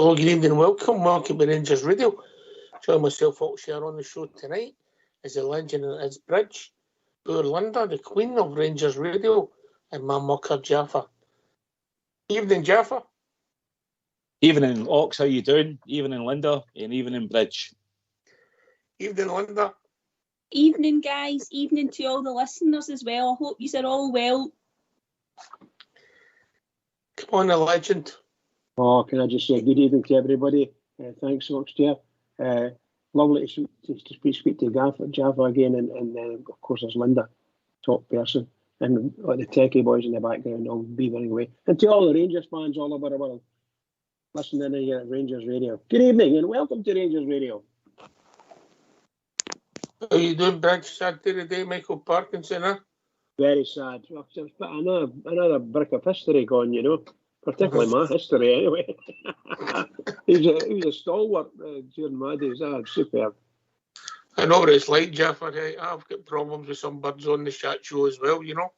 Hello, good evening, welcome to Rangers Radio. Join myself, Oxshire, on the show tonight is the legend that is Bridge, poor Linda, the queen of Rangers Radio, and my mucker Jaffa. Evening, Jaffa. Evening, Ox, how you doing? Evening, Linda, and evening, Bridge. Evening, Linda. Evening, guys. Evening to all the listeners as well. I hope you're all well. Come on, the legend. Oh, can I just say good evening to everybody? Thanks, Oxshire. Lovely to speak to Jaffa again, and of course there's Linda, top person, and the techie boys in the background all beavering away. And to all the Rangers fans all over the world listening in here at Rangers Radio. Good evening and welcome to Rangers Radio. How you doing, Bridge? Sad day today, Michael Parkinson, huh? Very sad. Another brick of history gone, you know. Particularly my history, anyway. he was a stalwart during my days. Superb. I know what it's like, Jeff. I've got problems with some birds on the chat show as well, you know.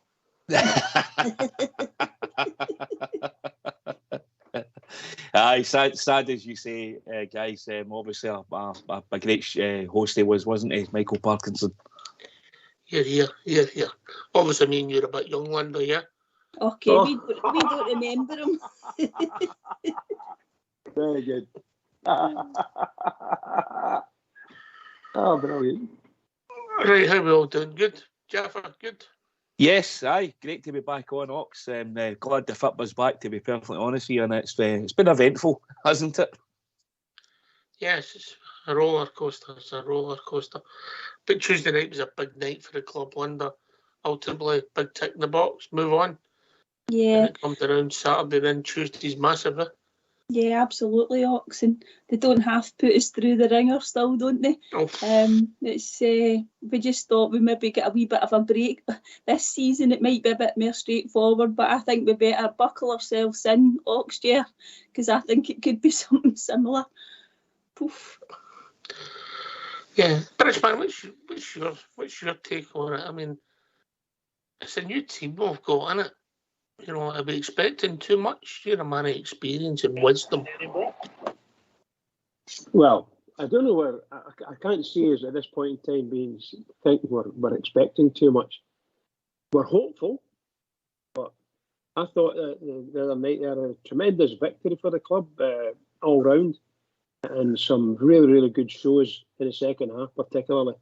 Aye, sad as you say, guys. Obviously, a great host he was, wasn't he, Michael Parkinson? Here. Obviously, I mean, you're a bit young, Linda, yeah? Okay, we don't remember him. Very good. Brilliant. Right, how we all doing? Good? Jaffa, good? Yes, aye, great to be back on, Ox. Glad the fit was back, to be perfectly honest with you, and it's been eventful, hasn't it? Yes, it's a roller coaster. But Tuesday night was a big night for the club, Linda. Ultimately, big tick in the box, move on. Yeah. And it comes around Saturday, then Tuesday's massive. Yeah, absolutely, Ox. And they don't half put us through the ringer still, don't they? Oh. It's we just thought we maybe get a wee bit of a break this season. It might be a bit more straightforward, but I think we better buckle ourselves in, Ox, yeah, because I think it could be something similar. Poof. Yeah, British man, what's your take on it? I mean, it's a new team we've got, isn't it? You know, are we expecting too much? You're a man of experience and wisdom. Well, I don't know where I can't see us at this point in time think we're expecting too much. We're hopeful, but I thought that the other night there was a tremendous victory for the club all round, and some really, really good shows in the second half, particularly.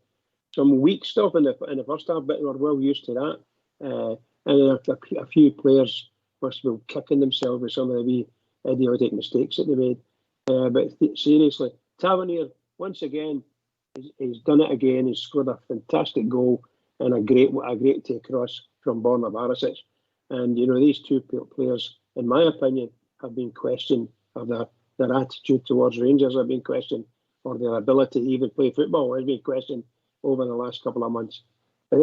Some weak stuff in the first half, but we're well used to that. And a few players must have been kicking themselves with some of the wee idiotic mistakes that they made. But seriously, Tavernier, once again, he's done it again. He's scored a fantastic goal and a great take across from Borna Barisic. And, you know, these two players, in my opinion, have been questioned, of their attitude towards Rangers have been questioned, or their ability to even play football has been questioned over the last couple of months. But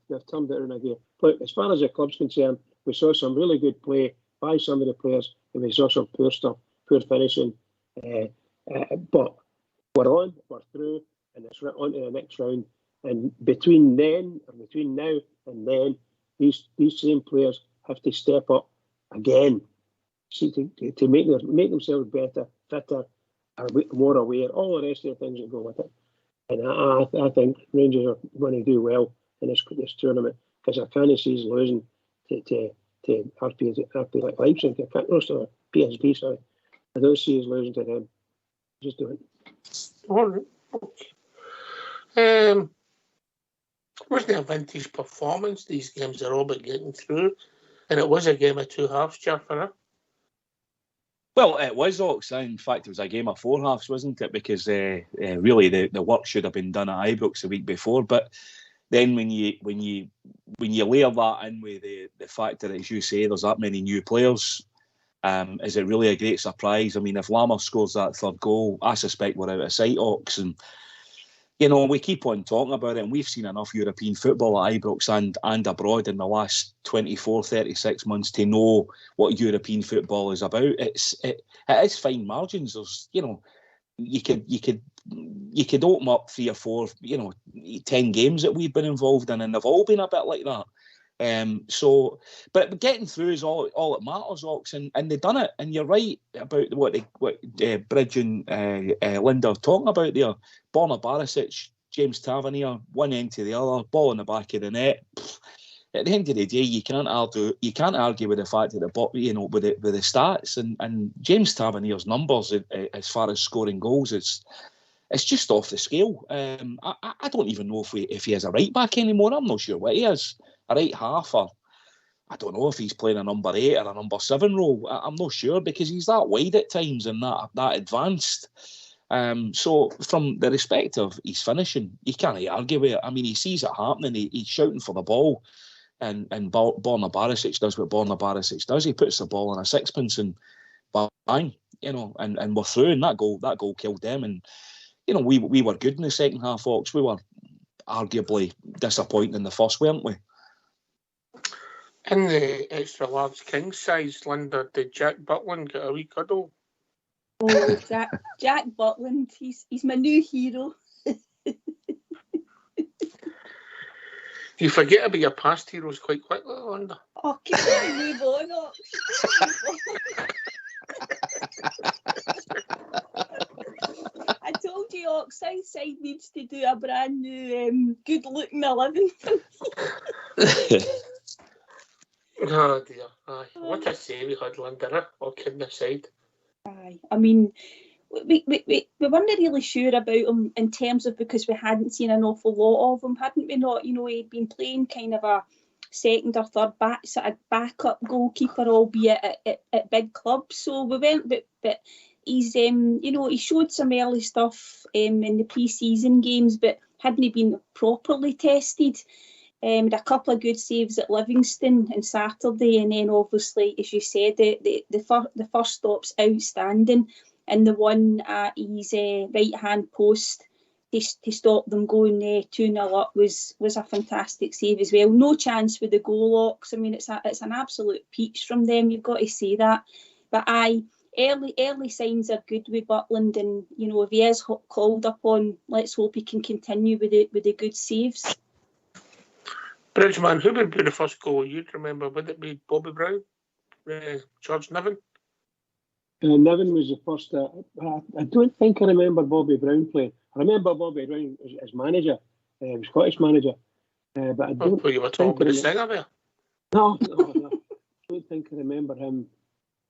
they've turned it around again. Look, as far as the club's concerned, we saw some really good play by some of the players, and we saw some poor stuff, poor finishing. But we're through, and it's on to the next round. And between now and then, these same players have to step up again, to make themselves better, fitter, more aware, all the rest of the things that go with it. And I think Rangers are going to do well in this tournament, because I can't see us losing to RP Leipzig. I can't also PSV. Sorry, I don't see us losing to them. Just do it. All right. Okay. Wasn't a vintage performance. These games are all about getting through, and it was a game of two halves, Jaffa. Well, it was, Ox. In fact, it was a game of four halves, wasn't it? Because really the work should have been done at Ibrox the week before. But then when you layer that in with the fact that, as you say, there's that many new players, is it really a great surprise? I mean, if Lammers scores that third goal, I suspect we're out of sight, Ox. And, you know, we keep on talking about it, and we've seen enough European football at Ibrox and abroad in the last 24, 36 months to know what European football is about. It is fine margins. There's, you know, you could open up 3 or 4, 10 games that we've been involved in, and they've all been a bit like that. But getting through is all that matters, Ox, and they done it. And you're right about what Bridge and Linda are talking about there. Borna Barisic, James Tavernier, one end to the other, ball in the back of the net. At the end of the day, you can't argue with the fact that with the stats and James Tavernier's numbers as far as scoring goals, it's just off the scale. I don't even know if he has a right back anymore. I'm not sure what he is. A right half, or I don't know if he's playing a number 8 or a number 7 role. I'm not sure, because he's that wide at times and that advanced. So from the respect of his finishing, you can't argue with it. I mean, he sees it happening. He's shouting for the ball. And Borna Barisic does what Borna Barisic does. He puts the ball in a sixpence and bang, and we're through. And that goal killed them. And we were good in the second half, Ox. We were arguably disappointing in the first, weren't we? In the extra large king size, Linda, did Jack Butland get a wee cuddle? Oh, Jack Butland, he's my new hero. You forget about your past heroes quite quickly, Linda. Oh, can we move on, Ox? I told you, Oxside needs to do a brand new good-looking 11. Oh dear, aye. What a save we had, Linda, all kidding aside. Aye, I mean, we weren't really sure about him in terms of, because we hadn't seen an awful lot of him, hadn't we not? He'd been playing kind of a second or third sort of backup goalkeeper, albeit at big clubs. So we went, but he's he showed some early stuff in the pre-season games, but hadn't been properly tested. Had a couple of good saves at Livingston on Saturday, and then obviously, as you said, the first stop's outstanding, and the one at his right hand post to stop them going 2-0 up was a fantastic save as well. No chance with the goal, Ox. I mean, it's an absolute peach from them. You've got to say that. But early signs are good with Butland, and if he is called upon, let's hope he can continue with the good saves. Bridgeman, who would be the first goal you'd remember? Would it be Bobby Brown? George Niven? Niven was the first. I don't think I remember Bobby Brown playing. I remember Bobby Brown as manager, Scottish manager. But I don't you were talking about the singer there. No. I don't think I remember him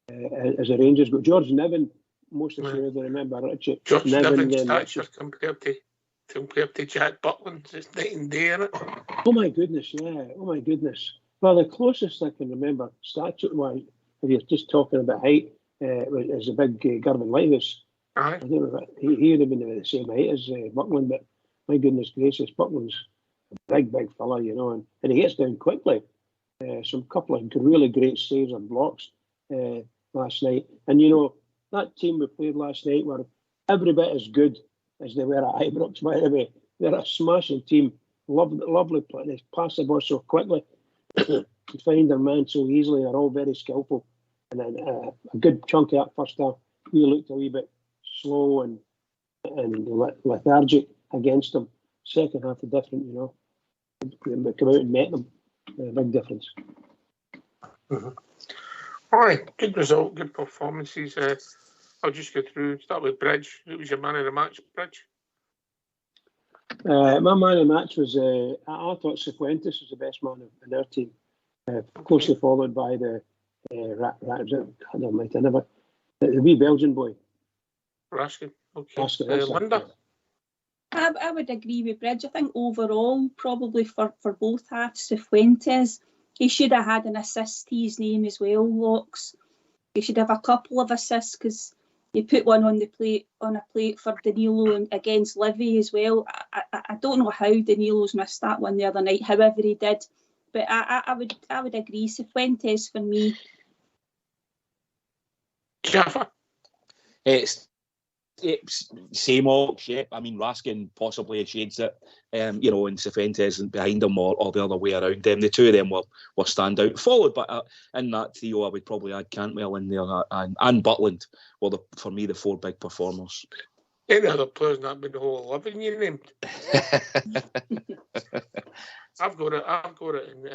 as a Rangers. But George Niven, most of you remember Richard. George Niven's stature compared to Jack Butland, it's night and day, isn't it? Oh my goodness, yeah. Oh my goodness. Well, the closest I can remember stature-wise, if you're just talking about height, is a big Garvin Lighthouse. Aye. I don't know if he would have been the same height as Butland, but my goodness gracious, Butland's a big fella, and he gets down quickly. Some couple of really great saves and blocks last night. And that team we played last night were every bit as good as they were at Ibrox, by the way. They're a smashing team. Lovely play. They pass the ball so quickly. Find their man so easily. They're all very skillful. And then a good chunk of that first half, we looked a wee bit slow and lethargic against them. Second half, different, We come out and met them. Big difference. Mm-hmm. All right, good result, good performances. I'll just go through. Start with Bridge. Who was your man of the match, Bridge? My man of the match was, I thought Cifuentes was the best man in our team. Closely followed by the wee Belgian boy. Raskin. Okay. Raskin, Linda? I would agree with Bridge. I think overall, probably for both halves, Cifuentes, he should have had an assist to his name as well, Locks. He should have a couple of assists, because he put one on a plate for Danilo against Livy as well. I don't know how Danilo's missed that one the other night, however he did. But I would agree, Cifuentes for me. Jaffa? It's same Ox, yeah. I mean, Raskin possibly shades it, and Cifuentes behind him or the other way around them. The two of them were standout. Followed by, in that trio, I would probably add Cantwell in there and Butland were, for me, the four big performers. Any other players not been the whole 11 you named? I've got it, and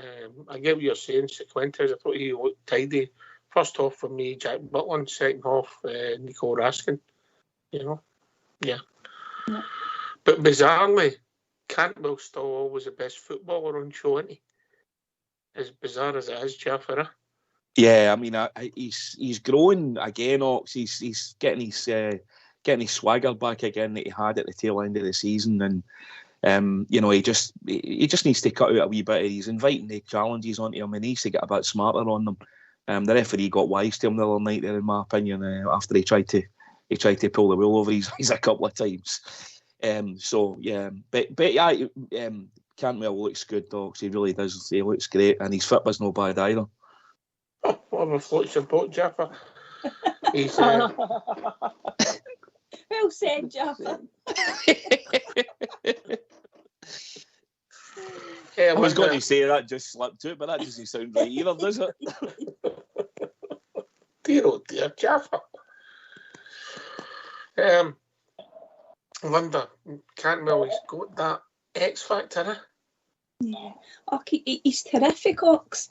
I get what you're saying, Cifuentes. I thought he looked tidy. First off for me, Jack Butland. Second off, Nico Raskin. You know, yeah. But bizarrely, Cantwell's still always the best footballer on show, isn't he? As bizarre as it is, Jaffa. Yeah, I mean, he's growing again, Ox. He's getting his swagger back again that he had at the tail end of the season, and you know, he just needs to cut out a wee bit. He's inviting the challenges onto him, and he needs to get a bit smarter on them. The referee got wise to him the other night, there, in my opinion, after he tried to pull the wool over his eyes a couple of times. So yeah, but yeah, Cantwell looks good, Docs. He really does. He looks great, and his fit was no bad either. Oh, what a floats your boat, Jaffa. He's well said, Jaffa. I was going to say that just slipped out, but that doesn't sound right either, does it? Dear, oh dear, Jaffa. Linda, Cantwell, he's got that X factor, eh? Yeah, okay, he's terrific, Ox.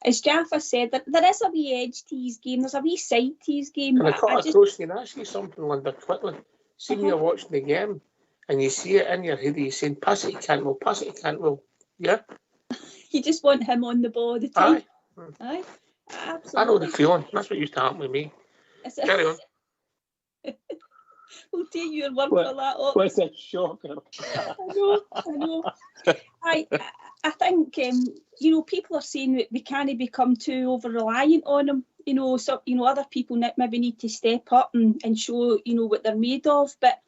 As Jaffa said, there is a wee edge to his game. There's a wee side to his game. Can I cut across and ask you something, Linda, quickly? See when you're watching the game and you see it in your head, you're saying, pass it to Cantwell, yeah? You just want him on the ball all the time. Aye. Absolutely. I know the feeling. That's what used to happen with me. Carry on. We'll take your word for that, Ox. What's a shocker? I know. I think people are saying that we can't become too over reliant on him. So other people maybe need to step up and show what they're made of. But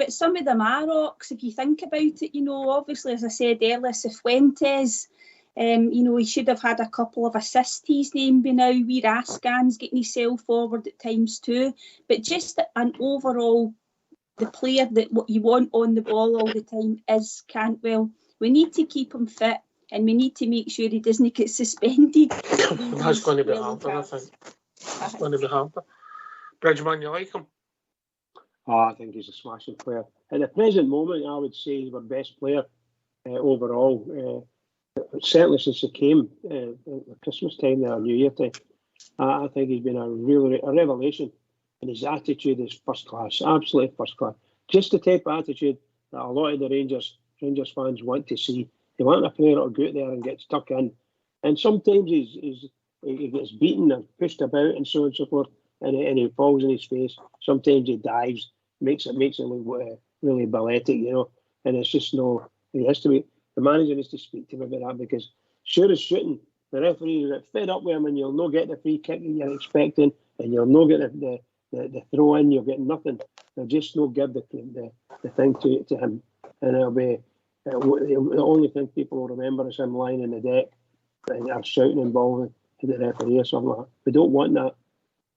some of them are, Ox. If you think about it, obviously, as I said earlier, Cifuentes. He should have had a couple of assists to his name by now. Wee Rascan's getting himself forward at times too. But just an overall, the player that what you want on the ball all the time is Cantwell. We need to keep him fit, and we need to make sure he doesn't get suspended. That's going to be harder, I think. That's going to be harder. Bridgman, you like him? Oh, I think he's a smashing player. At the present moment, I would say he's our best player overall. Certainly since he came at Christmas time there, New Year time, I think he's been a revelation, and his attitude is first class, absolutely first class. Just the type of attitude that a lot of the Rangers fans want to see. They want a player that'll go out there and get stuck in, and sometimes he gets beaten and pushed about and so on and so forth, and he falls in his face. Sometimes he dives, makes it look really balletic, and it's just it has to be. The manager needs to speak to him about that, because sure as shooting, the referee will get fed up with him, and you'll not get the free kick that you're expecting, and you'll not get the throw in. You'll get nothing. They'll just not give the thing to him, and it'll be the only thing people will remember is him lying in the deck and are shouting and bawling at the referee or something like that. We don't want that.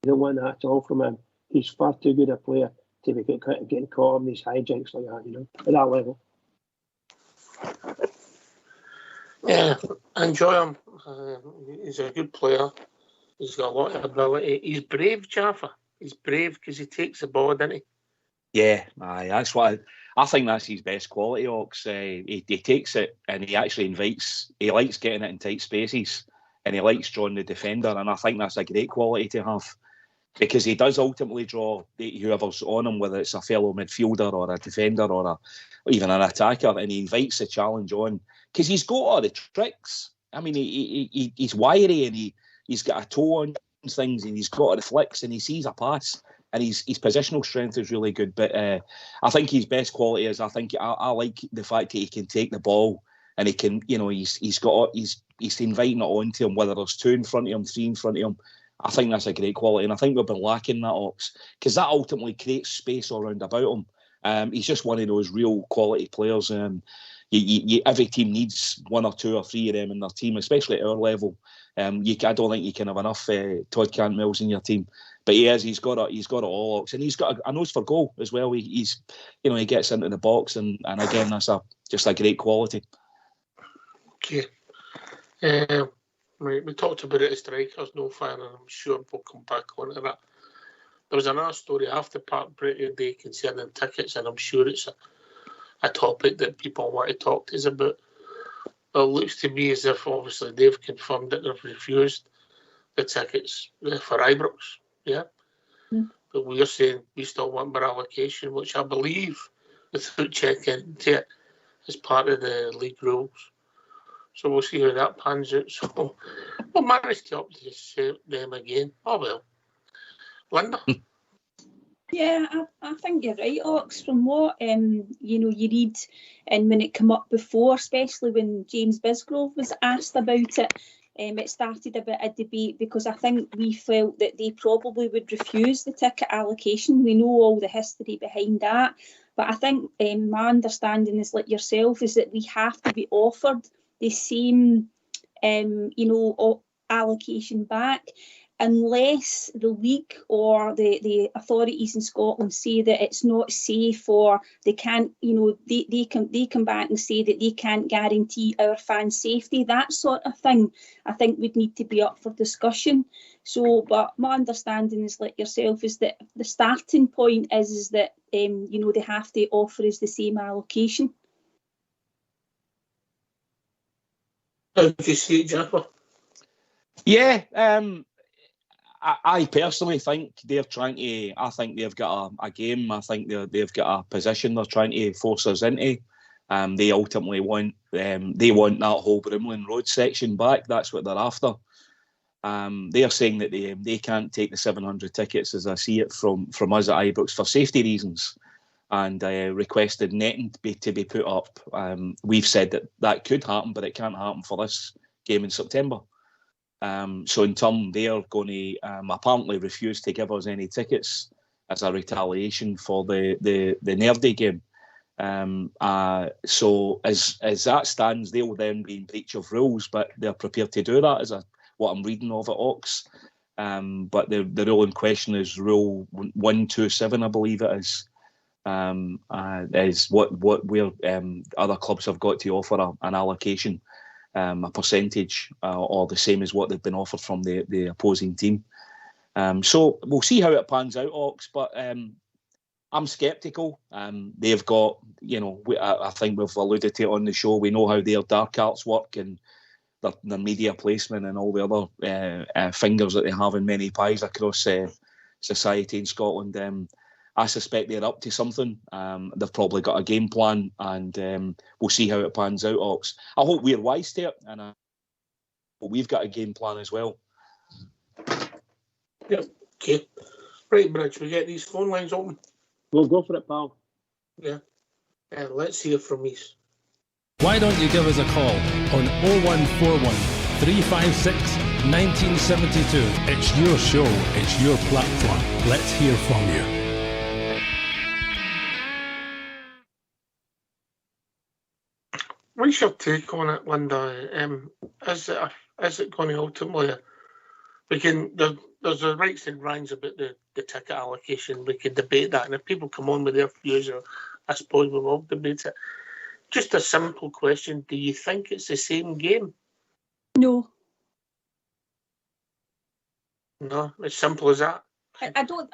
We don't want that at all from him. He's far too good a player to be getting caught in these hijinks like that, at that level. Yeah, I enjoy him. He's a good player. He's got a lot of ability. He's brave, Jaffa. He's brave because he takes the ball, doesn't he? Yeah, that's what I think. That's his best quality, Ox. He takes it and he actually invites. He likes getting it in tight spaces, and he likes drawing the defender. And I think that's a great quality to have, because he does ultimately draw whoever's on him, whether it's a fellow midfielder or a defender or even an attacker, and he invites the challenge on, because he's got all the tricks. I mean, he's wiry, and he's got a toe on things, and he's got the flicks, and he sees a pass, and his positional strength is really good. But I think his best quality is, I like the fact that he can take the ball, and he can, he's inviting it onto him, whether there's two in front of him, three in front of him. I think that's a great quality, and I think we've been lacking that, Ox, because that ultimately creates space all round about him. He's just one of those real quality players. Every team needs one or two or three of them in their team, especially at our level. I don't think you can have enough Todd Cantwells in your team, but he's got it all, Ox, and he's got a nose for goal as well. He gets into the box, and again, that's just a great quality. Okay. Right, we talked about it as strikers, no fire, and I'm sure we'll come back on to that. There was another story after Park Breaker Day concerning tickets, and I'm sure it's a topic that people want to talk to us about. It looks to me as if, obviously, they've confirmed that they've refused the tickets for Ibrox, yeah? But we're saying we still want our allocation, which I believe, without checking into it, is part of the league rules. So we'll see how that pans out. So we'll manage to update them again. Oh, well. Linda? Yeah, I think you're right, Ox. From what you read, and when it came up before, especially when James Bisgrove was asked about it, it started a bit of debate because I think we felt that they probably would refuse the ticket allocation. We know all the history behind that, but I think my understanding is like yourself is that we have to be offered the same, allocation back, unless the league or the authorities in Scotland say that it's not safe, or they can't, they come back and say that they can't guarantee our fans' safety, that sort of thing, I think would need to be up for discussion. So, but my understanding is like yourself is that the starting point is that, they have to offer us the same allocation. How do you see it, Jennifer? Yeah, I personally think they're trying to. I think they've got a game. I think they've got a position they're trying to force us into. They ultimately want. They want that whole Brimlin Road section back. That's what they're after. They are saying that they can't take the 700 tickets, as I see it, from us at Ibrox for safety reasons, and requested netting to be put up. We've said that could happen, but it can't happen for this game in September. So in turn, they are going to apparently refuse to give us any tickets as a retaliation for the Nerdy game. So as that stands, they will then be in breach of rules, but they're prepared to do that, what I'm reading of at Ox. But the rule in question is Rule 127, I believe it is. Is what where other clubs have got to offer an allocation, a percentage, or the same as what they've been offered from the opposing team. So we'll see how it pans out, Ox. But I'm sceptical. They've got, I think we've alluded to it on the show. We know how their dark arts work and their media placement and all the other fingers that they have in many pies across society in Scotland. I suspect they're up to something. They've probably got a game plan, and we'll see how it pans out, Ox. I hope we're wise to it, and we've got a game plan as well. Yep. Okay. Right, Bridge, we get these phone lines open. We'll go for it, pal. Yeah. Let's hear from East. Why don't you give us a call on 0141 356 1972. It's your show, it's your platform. Let's hear from you. What's your take on it, Linda? Is it going to ultimately? There's a rights and wrongs about the ticket allocation. We can debate that, and if people come on with their views, I suppose we will debate it. Just a simple question: do you think it's the same game? No. No, as simple as that. I don't.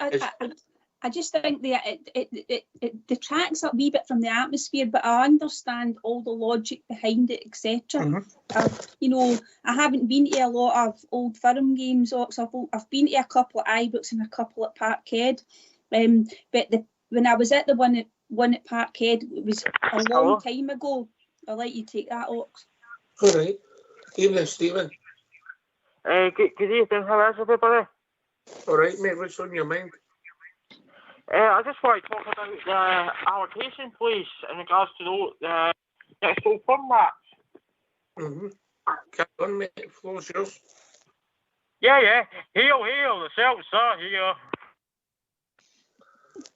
I just think that it detracts a wee bit from the atmosphere, but I understand all the logic behind it, etc. Mm-hmm. I haven't been to a lot of Old Firm games. I've been to a couple at Ibrox and a couple at Parkhead. But when I was at the one at Parkhead, it was a long time ago. I'll let you take that, Ox. All right. Evening, Stephen. Good evening. How is everybody? All right, mate. What's on your mind? I just want to talk about the allocation, please, in regards to the next Old Firm match. Mm-hmm. Carry on, mate. Floor's yours. Yeah. Hail, the Celts are here.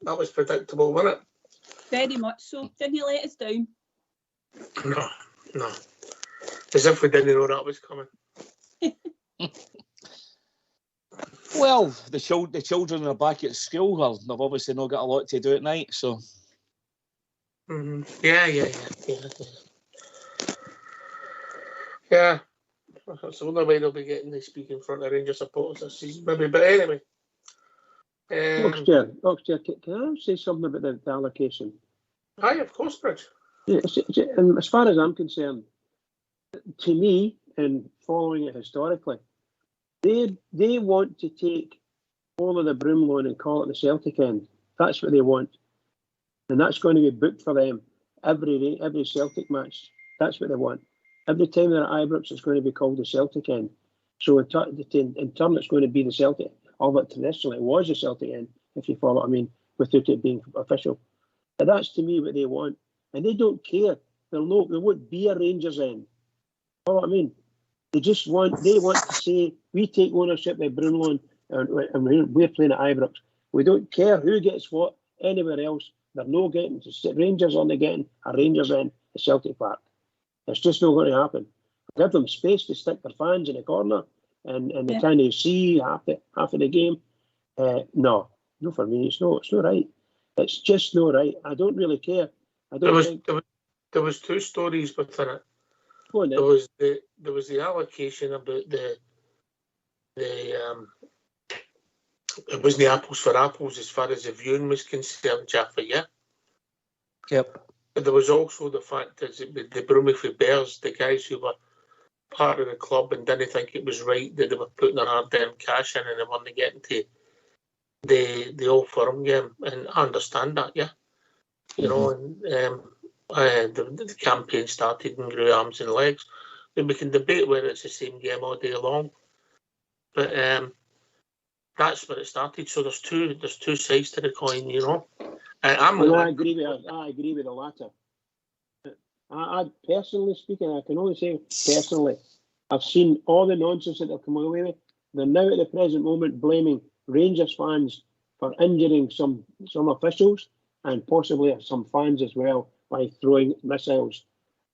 That was predictable, wasn't it? Very much so. Didn't you let us down? No. As if we didn't know that was coming. Well, the children are back at school. Well, they've obviously not got a lot to do at night, so. Mm-hmm. Yeah. That's the only way they'll be getting to speak in front of Rangers supporters this season, maybe. But anyway, Oxford, can I say something about the allocation? Aye, of course, Bridge. Yeah, and as far as I'm concerned, to me, and following it historically, they want to take all of the Broomloan and call it the Celtic end. That's what they want, and that's going to be booked for them every Celtic match. That's what they want. Every time they're at Ibrox, it's going to be called the Celtic end. So in turn, it's going to be the Celtic. Although traditionally it was the Celtic end, if you follow what I mean, without it being official. But that's to me what they want, and they don't care. There won't be a Rangers end. Follow what I mean? They want to say we take ownership of Broomloan and we're playing at Ibrox. We don't care who gets what anywhere else. They're no getting to Rangers only getting a Rangers end at Celtic Park. It's just not going to happen. Give them space to stick their fans in the corner and they're trying to see half of the game. No, for me, it's not right. It's just not right. I don't really care. There was two stories within it. There was the allocation about the it wasn't the apples for apples as far as the viewing was concerned, Jaffa, yeah? Yep. But there was also the fact that the Broomloan Bears, the guys who were part of the club and didn't think it was right that they were putting their hard-earned cash in and they weren't getting to the Old Firm game. And I understand that, yeah? You know, and the campaign started and grew arms and legs. And we can debate whether it's the same game all day long. But that's where it started. So there's two sides to the coin, you know. I agree with the latter. I personally speaking, I can only say personally, I've seen all the nonsense that they've come away with. They're now at the present moment blaming Rangers fans for injuring some officials and possibly some fans as well by throwing missiles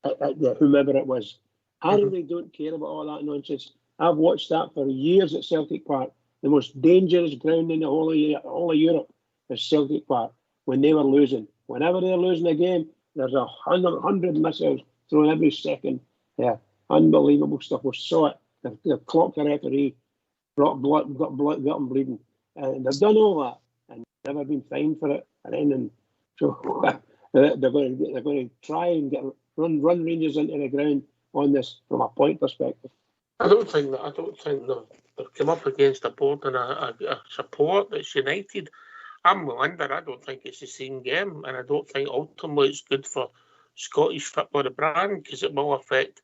at whomever it was. I really don't care about all that nonsense. I've watched that for years at Celtic Park. The most dangerous ground in the whole of Europe is Celtic Park when they were losing. Whenever they're losing a game, there's 100 missiles thrown every second. Yeah, unbelievable stuff. We saw it. They've clocked the referee, got blood and bleeding. And they've done all that and never been fined for it. And so they're going to try and run Rangers into the ground on this from a point perspective. I don't think they've come up against a board and a support that's united. I'm with Linda. I don't think it's the same game, and I don't think ultimately it's good for Scottish football, the brand, because it will affect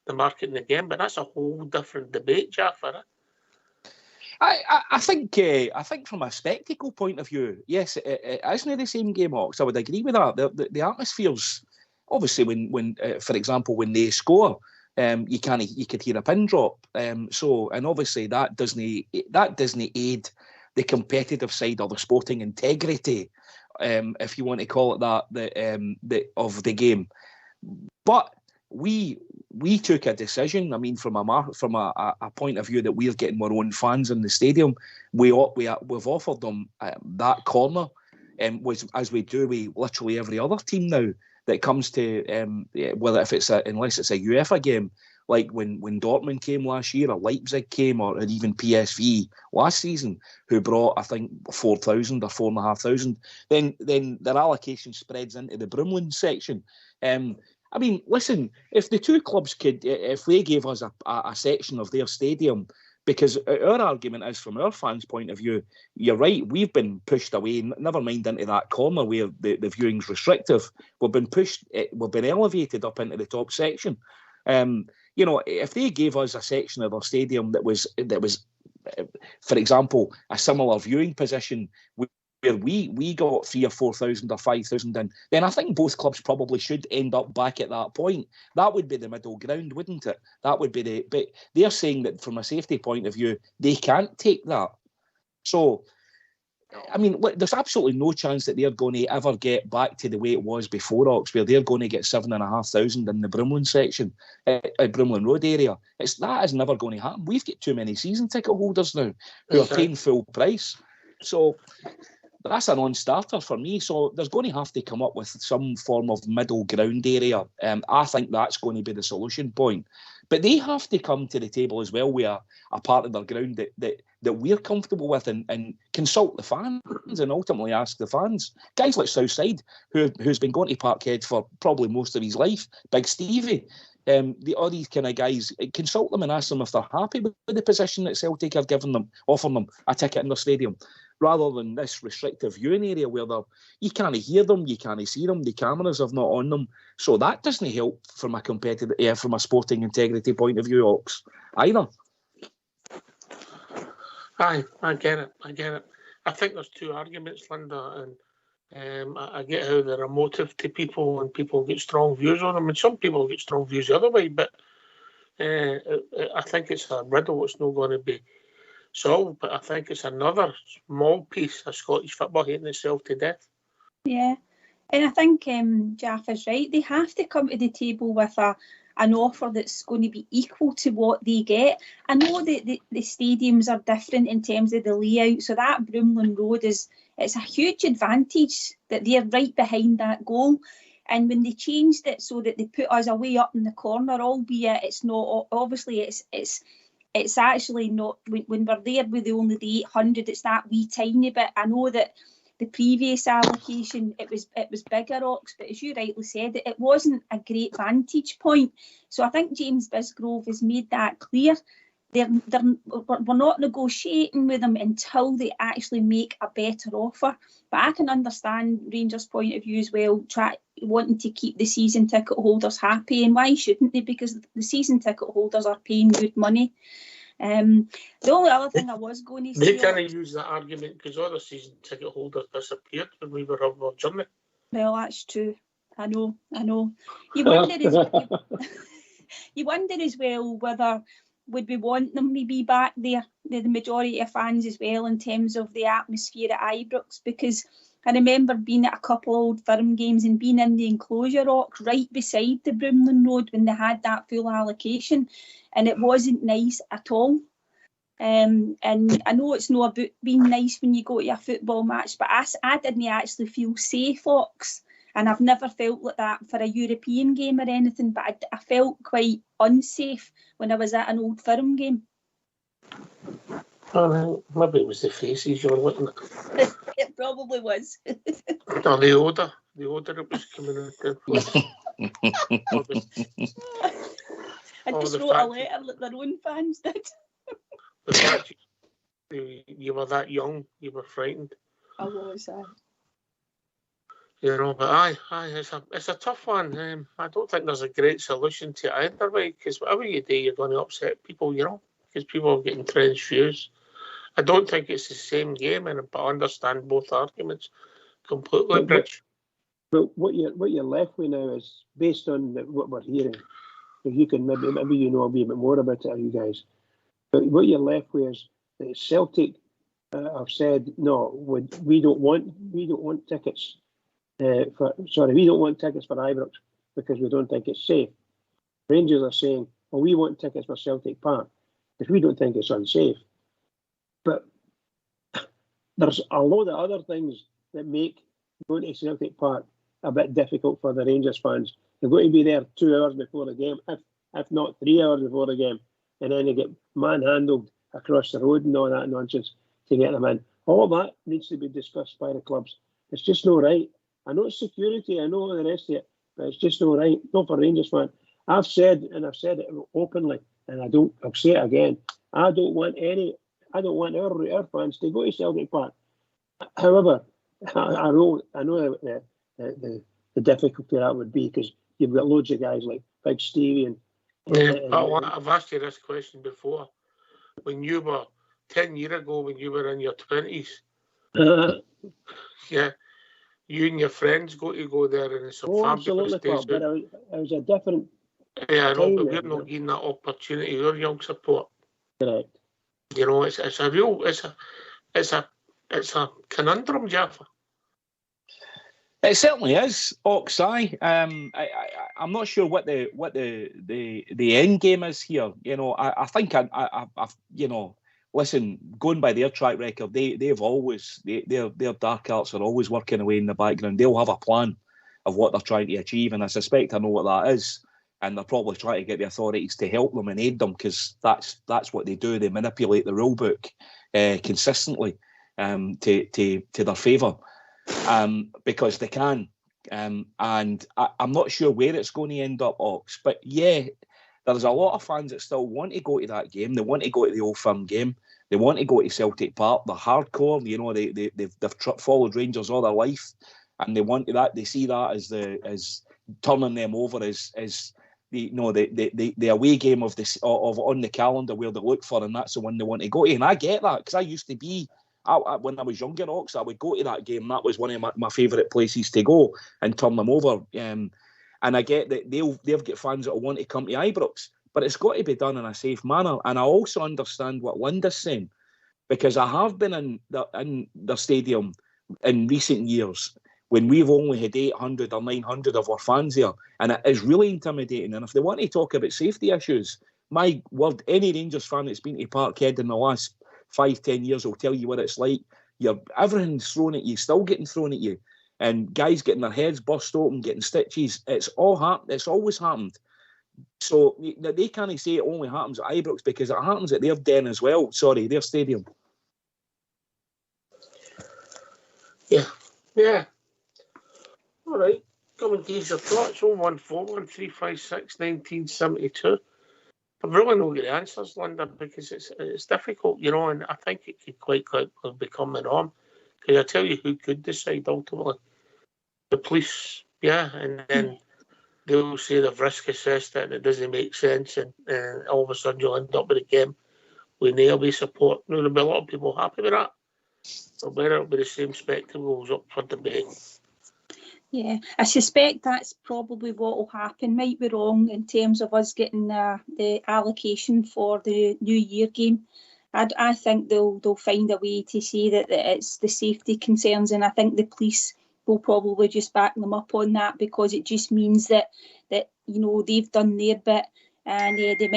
the market in the game. But that's a whole different debate, Jaffa. I think from a spectacle point of view, yes, it isn't the same game, Hawks. I would agree with that. The atmosphere's obviously when for example, when they score, you could hear a pin drop. So obviously that doesn't aid the competitive side or the sporting integrity, if you want to call it that, of the game. But we took a decision. I mean, from a point of view that we're getting our own fans in the stadium, we've offered them that corner, as we do with literally every other team now that comes to unless it's a UEFA game, like when Dortmund came last year, or Leipzig came, or even PSV last season, who brought, I think, 4,000 or 4,500. Then their allocation spreads into the Broomloan section. I mean, listen, if the two clubs if they gave us a section of their stadium, because our argument is, from our fans' point of view, you're right, we've been pushed away, never mind into that corner where the viewing's restrictive. We've been elevated up into the top section. You know, if they gave us a section of their stadium that was, for example, a similar viewing position where we got 3,000 or 4,000 or 5,000 in, then I think both clubs probably should end up back at that point. That would be the middle ground, wouldn't it? That would be but they're saying that from a safety point of view, they can't take that. So, I mean, there's absolutely no chance that they're going to ever get back to the way it was before Ox, where they're going to get 7,500 in the Broomloan section, Broomloan Road area. That is never going to happen. We've got too many season ticket holders now who are paying full price. So that's a non-starter for me. So there's going to have to come up with some form of middle ground area. I think that's going to be the solution point. But they have to come to the table as well with a part of their ground that we're comfortable with and consult the fans and ultimately ask the fans. Guys like Southside, who's been going to Parkhead for probably most of his life, Big Stevie, all these kind of guys, consult them and ask them if they're happy with the position that Celtic have given them, offering them a ticket in their stadium, rather than this restrictive viewing area where you can't hear them, you can't see them, the cameras are not on them. So that doesn't help from a sporting integrity point of view, Ox, either. Aye, I get it. I think there's two arguments, Linda, and I get how they're emotive to people and people get strong views on them, and some people get strong views the other way, but I think it's a riddle. It's not going to be solved, but I think it's another small piece of Scottish football hating itself to death. Yeah, and I think Jaffa's right. They have to come to the table with an offer that's going to be equal to what they get. I know that the stadiums are different in terms of the layout, so that Broomland Road it's a huge advantage that they're right behind that goal. And when they changed it so that they put us away up in the corner, albeit it's not, obviously it's actually not, when we're there with only the 800, it's that wee tiny bit. I know that the previous allocation, it was bigger, Ox, but as you rightly said, it wasn't a great vantage point. So I think James Bisgrove has made that clear. We're not negotiating with them until they actually make a better offer. But I can understand Rangers' point of view as well, wanting to keep the season ticket holders happy. And why shouldn't they? Because the season ticket holders are paying good money. The only other thing I was going to say... They can't use that argument because other season ticket holders disappeared when we were on our journey. Well, that's true. I know. You wonder as well whether... would we want them to be back there, the majority of fans as well, in terms of the atmosphere at Ibrox? Because I remember being at a couple of Old Firm games and being in the enclosure, right beside the Broomland Road when they had that full allocation, and it wasn't nice at all. And I know it's not about being nice when you go to a football match, but I didn't actually feel safe, Ox. And I've never felt like that for a European game or anything, but I felt quite unsafe when I was at an Old Firm game. Maybe it was the faces you were looking at. It probably was. Or the odour that was coming out. I just wrote a letter like their own fans did. The fact you were that young, you were frightened. I was, You know, but aye, it's a tough one. I don't think there's a great solution to it either way, because whatever you do, you're going to upset people, you know, because people are getting entrenched views. I don't think it's the same game, but I understand both arguments completely, Bridge. But what you're left with now is, based on what we're hearing, if you can maybe you know a wee bit more about it, you guys. But what you're left with is that Celtic have said no, we don't want tickets. We don't want tickets for Ibrox because we don't think it's safe. Rangers are saying, well, we want tickets for Celtic Park because we don't think it's unsafe. But there's a load of other things that make going to Celtic Park a bit difficult for the Rangers fans. They're going to be there 2 hours before the game, if not 3 hours before the game, and then they get manhandled across the road and all that nonsense to get them in. All that needs to be discussed by the clubs. It's just not right. I know it's security, I know the rest of it, but it's just not right. Not for Rangers fans. I've said it openly, and I'll say it again. I don't want our fans to go to Celtic Park. However, I know the difficulty that would be, because you've got loads of guys like Big Stevie and I've asked you this question before. When you were 10 years ago, when you were in your 20s, yeah. You and your friends go there, and it's a fabulous day. But it was a different. Yeah, I know, but we're not getting that opportunity. We're young support. Correct. You know, it's a conundrum, Jaffa. It certainly is, Oxeye. I'm not sure what the end game is here. You know, I think I've you know. Listen, going by their track record, they've always their dark arts are always working away in the background. They'll have a plan of what they're trying to achieve, and I suspect I know what that is. and they're probably trying to get the authorities to help them and aid them, because that's what they do. They manipulate the rule book consistently to their favour, because they can. And I'm not sure where it's going to end up, Ox, but yeah, there's a lot of fans that still want to go to that game. They want to go to the Old Firm game. They want to go to Celtic Park. They're hardcore. You know, they've followed Rangers all their life, and they want that. They see that as turning them over as the away game of on the calendar where they look for, and that's the one they want to go to. And I get that, because I used to be. When I was younger, Ox, I would go to that game. That was one of my favourite places to go and turn them over. And I get that they've got fans that will want to come to Ibrox, but it's got to be done in a safe manner. And I also understand what Linda's saying, because I have been in the stadium in recent years when we've only had 800 or 900 of our fans there, and it is really intimidating. And if they want to talk about safety issues, my word, any Rangers fan that's been to Parkhead in the last 5-10 years will tell you what it's like. Everything's thrown at you, still getting thrown at you, and guys getting their heads bust open, getting stitches. It's always happened. So they can't say it only happens at Ibrox, because it happens at their den as well. Sorry, their stadium. Yeah. All right. Come and give your thoughts. 0141 356 1972. I'm really not getting answers, Linda, because it's difficult, you know, and I think it could quite quickly become the norm. Because I tell you who could decide ultimately? The police, yeah, and then they'll say they've risk assessed it and it doesn't make sense, and all of a sudden you'll end up with a game with no away support. There'll be a lot of people happy with that. So whether it'll be the same spectacles up for debate. Yeah, I suspect that's probably what will happen. Might be wrong in terms of us getting the allocation for the New Year game. I think they'll find a way to say that it's the safety concerns, and I think the police will probably just back them up on that, because it just means that you know, they've done their bit, and they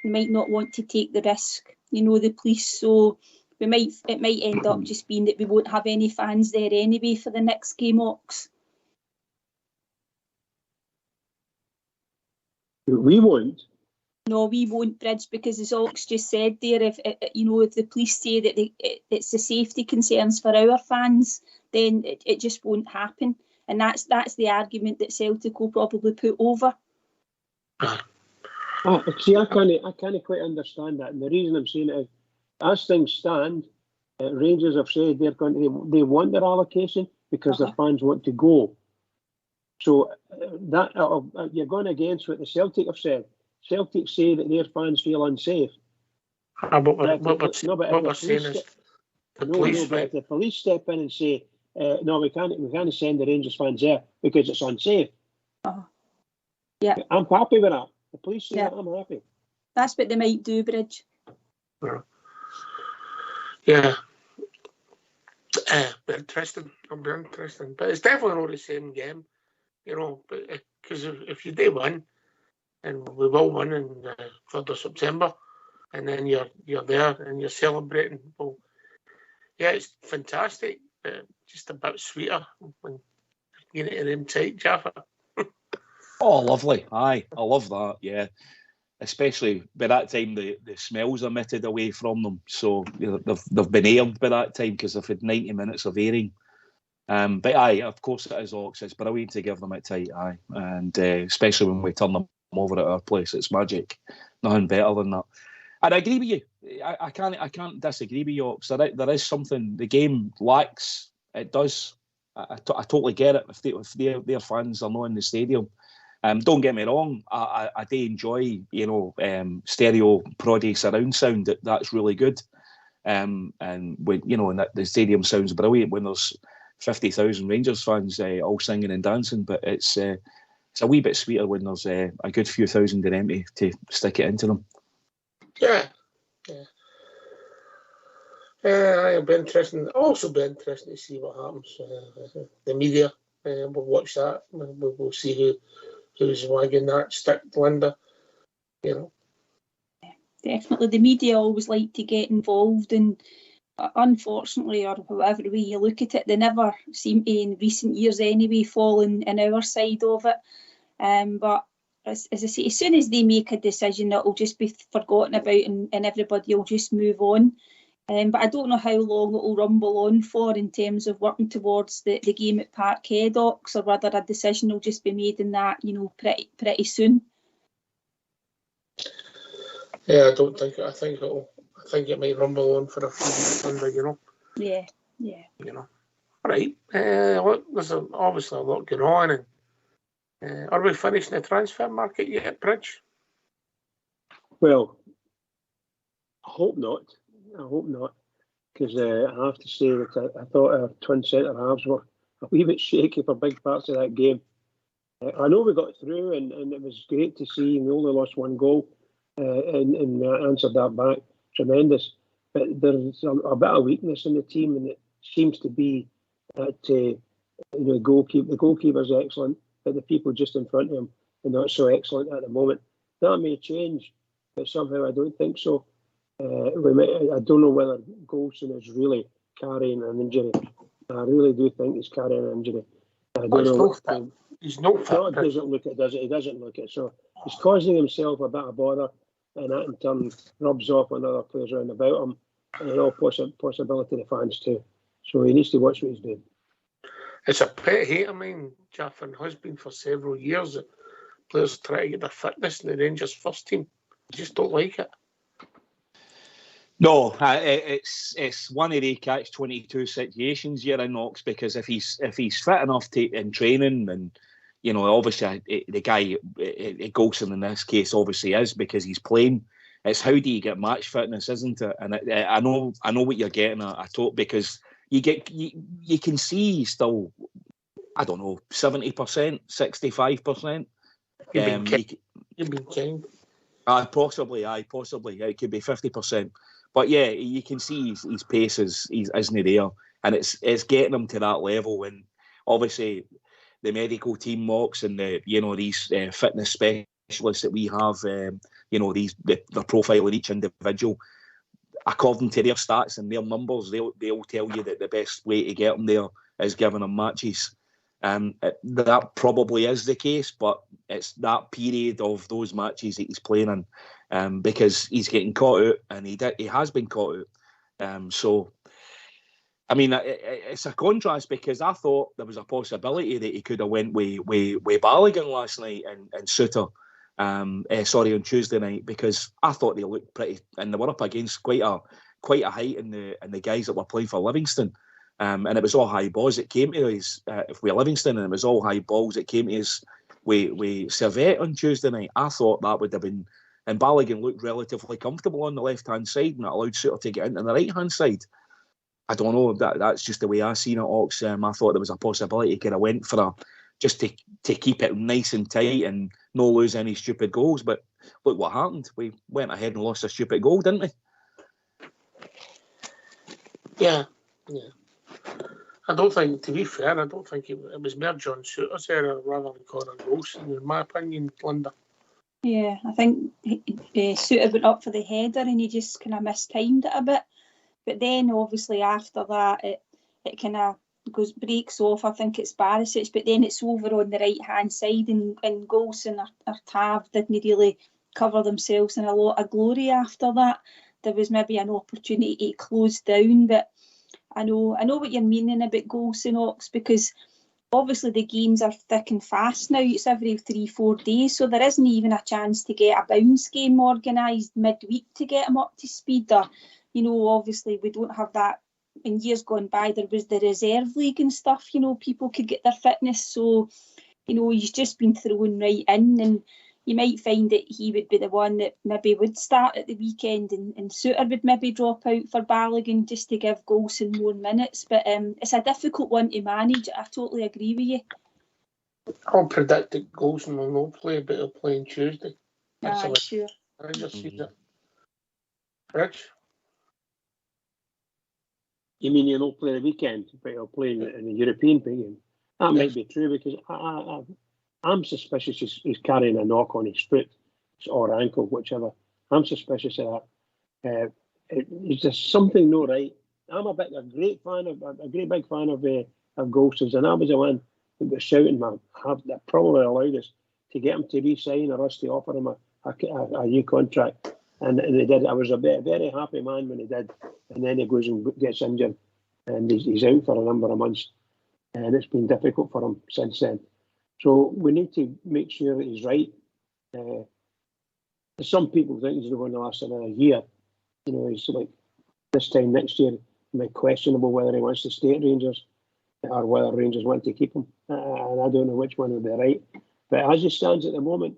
might not want to take the risk, you know, the police. So it might end up just being that we won't have any fans there anyway for the next game, Ox. We won't. No, we won't, Bridge, because as Ox just said there, if the police say that it's the safety concerns for our fans, then it just won't happen, and that's the argument that Celtic will probably put over. See, I can't quite understand that, and the reason I'm saying it is, as things stand, Rangers have said they want their allocation because their fans want to go. So that you're going against what the Celtic have said. Celtic say that their fans feel unsafe. What we're saying is the police. But if the police step in and say, no, we can't send the Rangers fans there because it's unsafe. Yeah, I'm happy with that. The police say that, I'm happy. That's what they might do, Bridge. Yeah. Interesting. It'll be interesting, but it's definitely not the same game. You know, because if you do win, and we will win in 3rd of September, and then you're there and you're celebrating, well, yeah, it's fantastic. Just a bit sweeter when you get into them tight, Jaffa. Oh, lovely. Aye, I love that, yeah. Especially by that time, the smells are emitted away from them. So they've been aired by that time because they've had 90 minutes of airing. But aye, of course it is, Ox. It's brilliant to give them it tight, aye. And especially when we turn them over at our place, it's magic. Nothing better than that. And I agree with you. I can't disagree with you, Ox. There is something the game lacks. It does. I totally get it. If their fans are not in the stadium. Don't get me wrong. I do enjoy, stereo proddy surround sound. That's really good. And when and the stadium sounds brilliant when there's 50,000 Rangers fans all singing and dancing. But it's a wee bit sweeter when there's a good few thousand in empty to stick it into them. Yeah. It'll be interesting. Also, be interesting to see what happens. The media, we'll watch that. We'll see who's wagging that stick, Linda. Definitely, the media always like to get involved, and unfortunately, or however way you look at it, they never seem to, in recent years anyway, fall in our side of it. But as I say, as soon as they make a decision, it will just be forgotten about and everybody will just move on. But I don't know how long it will rumble on for in terms of working towards the game at Parkhead, Ox, or whether a decision will just be made in that, pretty soon. Yeah, I don't think. I think it might rumble on for a few weeks under, Yeah. Right. Look, there's obviously a lot going on, and are we finishing the transfer market yet, Bridge? Well, I hope not, because I have to say that I thought our twin centre halves were a wee bit shaky for big parts of that game. I know we got through, and it was great to see. We only lost one goal, and answered that back. Tremendous. But there's a bit of weakness in the team, and it seems to be that the goalkeeper's excellent, but the people just in front of him are not so excellent at the moment. That may change, but somehow I don't think so. I don't know whether Golson is really carrying an injury. I really do think he's carrying an injury. I don't know. He's not fit. No, it doesn't look it, does it? He doesn't look it. So he's causing himself a bit of bother, and that in turn rubs off on other players around about him, and in all possibility the fans too. So he needs to watch what he's doing. It's a pet hate. I mean, Jaffin has been for several years that players try to get their fitness in the Rangers first team. I just don't like it. No, it's one of the catch-22 situations here in Knox, because if he's fit enough in training, and obviously the guy Golson in this case obviously is, because he's playing. It's how do you get match fitness, isn't it? And I know what you're getting at. Because you can see he's still, I don't know, 70%, 65%. You've been kind. Possibly. It could be 50%. But yeah, you can see his pace isn't there, and it's getting him to that level. And obviously, the medical team mocks and these fitness specialists that we have, the profile of each individual, according to their stats and their numbers, they'll tell you that the best way to get them there is giving them matches. That probably is the case, but it's that period of those matches that he's playing in, because he's getting caught out, and he has been caught out. So, I mean, it's a contrast, because I thought there was a possibility that he could have went with Balogun last night and Suter, on Tuesday night, because I thought they looked pretty, and they were up against quite a height in the guys that were playing for Livingston. And it was all high balls that came to us with Livingston, and it was all high balls that came to us with Servette on Tuesday night. I thought that would have been, and Balogun looked relatively comfortable on the left-hand side, and it allowed Suter to get into the right-hand side. I don't know, that's just the way I seen it, Ox. I thought there was a possibility he could have went for just to keep it nice and tight and no lose any stupid goals. But look what happened. We went ahead and lost a stupid goal, didn't we? Yeah. I don't think, to be fair, it was more John Suter's error rather than Conor Golson, in my opinion, Linda. Yeah, I think Suter went up for the header and he just kind of mistimed it a bit. But then, obviously, after that, it kind of breaks off. I think it's Barisic, but then it's over on the right-hand side, and Golson or Tav didn't really cover themselves in a lot of glory after that. There was maybe an opportunity to close down, but I know what you're meaning about Golson, Ox, because obviously the games are thick and fast now. It's every 3-4 days, so there isn't even a chance to get a bounce game organised midweek to get them up to speed. Or, obviously we don't have that. In years gone by, there was the reserve league and stuff. People could get their fitness. So, he's just been thrown right in, and you might find that he would be the one that maybe would start at the weekend, and Suter would maybe drop out for Balogun just to give Golson more minutes. But it's a difficult one to manage. I totally agree with you. I'll predict that Golson will not play, but he'll play on Tuesday. Sure. I just see that. Rich? You mean he'll not play the weekend, but he'll play in the European game? That might be true, because I'm suspicious he's carrying a knock on his foot or ankle, whichever. I'm suspicious of that. It's just something not right. I'm a great big fan of Golson's, and I was the one that was shouting, that probably allowed us to get him to re-sign or us to offer him a new contract. And they did. I was a very happy man when he did. And then he goes and gets injured and he's out for a number of months. And it's been difficult for him since then. So we need to make sure that he's right. Some people think he's going to last another year. You know, he's like this time next year, it might be questionable whether he wants to stay at Rangers or whether Rangers want to keep him. And I don't know which one will be right. But as he stands at the moment,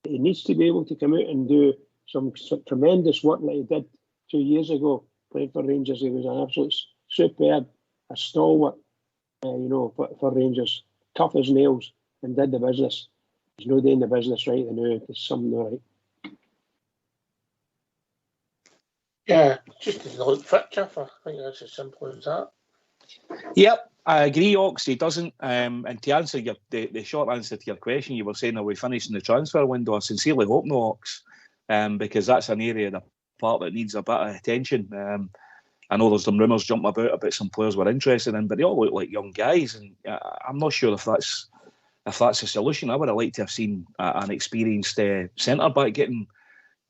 he needs to be able to come out and do some tremendous work like he did 2 years ago playing for Rangers. He was an absolute superb, a stalwart, for Rangers, tough as nails, and did the business. He's not doing the business right, and now there's something not right. Yeah, just doesn't look fit, Jeff. I think that's as simple as that. Yep, I agree, Ox. He doesn't. And to answer the short answer to your question, you were saying, are we finishing the transfer window? I sincerely hope not, Ox, because that's an area of the part that needs a bit of attention. I know there's some rumours jumping about some players we're interested in, but they all look like young guys, and I'm not sure if that's a solution. I would have liked to have seen an experienced centre back getting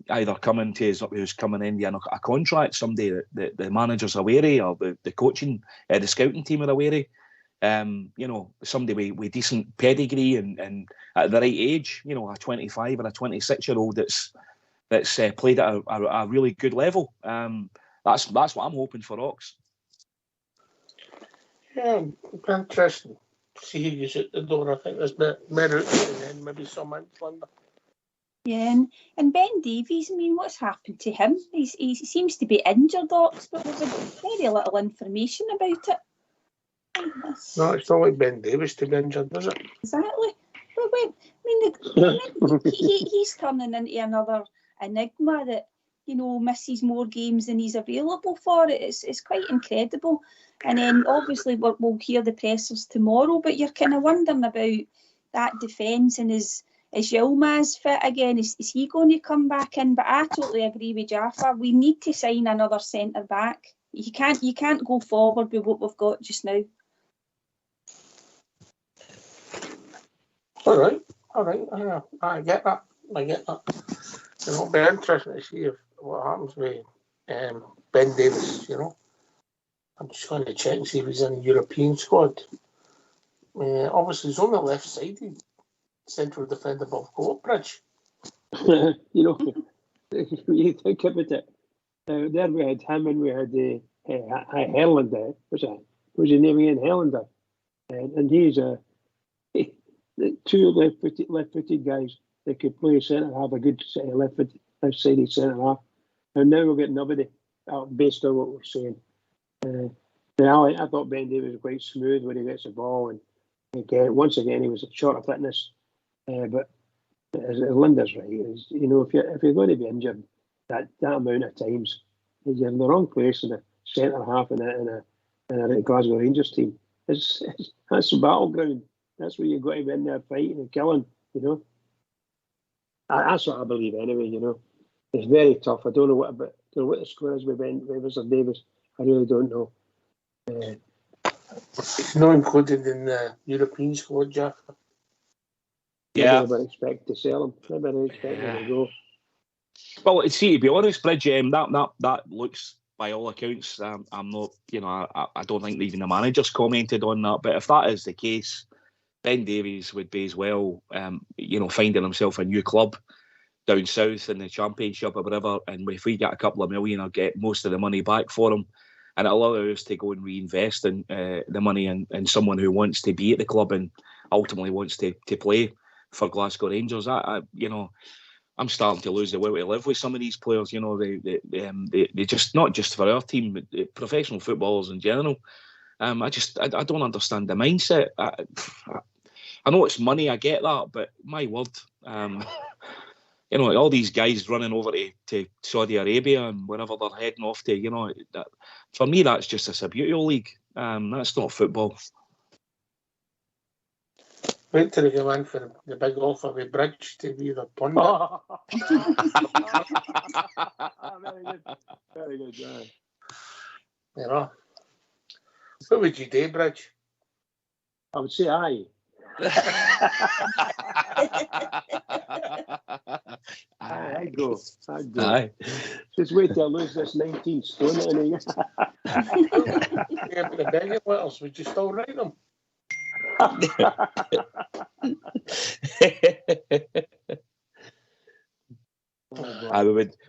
either coming to who's coming in on a contract, somebody that the managers are wary of, or the coaching, the scouting team are wary. Somebody with decent pedigree and at the right age. You know, a 25 or a 26-year-old that's played at a really good level. That's what I'm hoping for, Ox. Yeah, interesting to see who gets at the door. I think there's Merritt and then maybe some Flinders. Yeah, and Ben Davies, I mean, what's happened to him? He seems to be injured, Ox, but there's very little information about it. No, it's not like Ben Davies to be injured, is it? Exactly. He's turning into another enigma that, misses more games than he's available for. It's quite incredible. And then obviously we'll hear the pressers tomorrow, but you're kind of wondering about that defence, and is Yilmaz fit again? Is he going to come back in? But I totally agree with Jaffa. We need to sign another centre back. You can't go forward with what we've got just now. All right. I get that. It'll be interesting to see what happens with Ben Davies. I'm just going to check and see if he's in the European squad. Obviously, he's on the left-sided central defender above Courtbridge. You think about it. There we had him, and we had Herlander. What's his name again? Herlander. And he's two left-footed guys that could play centre half, a good left-sided centre half. And now we'll get nobody based on what we're saying. I thought Ben Davies was quite smooth when he gets the ball, and once again he was short of fitness. But as Linda's right, if you're going to be injured that amount of times, you're in the wrong place in a centre half in a Glasgow Rangers team. That's the battleground. That's where you've got to be in there fighting and killing. That's what I believe anyway. It's very tough. I don't know what the score is with Mr. Davis. I really don't know. It's not included in the European squad, Jeff. Yeah. Maybe they expect to sell him. Maybe they expect him to go. Well, see, to be honest, Bridge, that looks, by all accounts, I'm not, I don't think even the manager's commented on that. But if that is the case, Ben Davies would be as well, finding himself a new club down south in the Championship or whatever. And if we get a couple of million, I'll get most of the money back for him. And it'll allow us to go and reinvest in the money in someone who wants to be at the club and ultimately wants to play for Glasgow Rangers. I'm starting to lose the will to live with some of these players. They just, not just for our team, but professional footballers in general. I don't understand the mindset. I know it's money, I get that, but my word, all these guys running over to Saudi Arabia and wherever they're heading off to, for me, that's just a Sabuto league. That's not football. Wait till they go in for the big offer with Bridge to be the pundit. Very good. What would you do, Bridge? I would say aye. I'd go. Aye. Just wait till I lose this 19 stone in a year. Yeah, but the begging letters, would you still write them?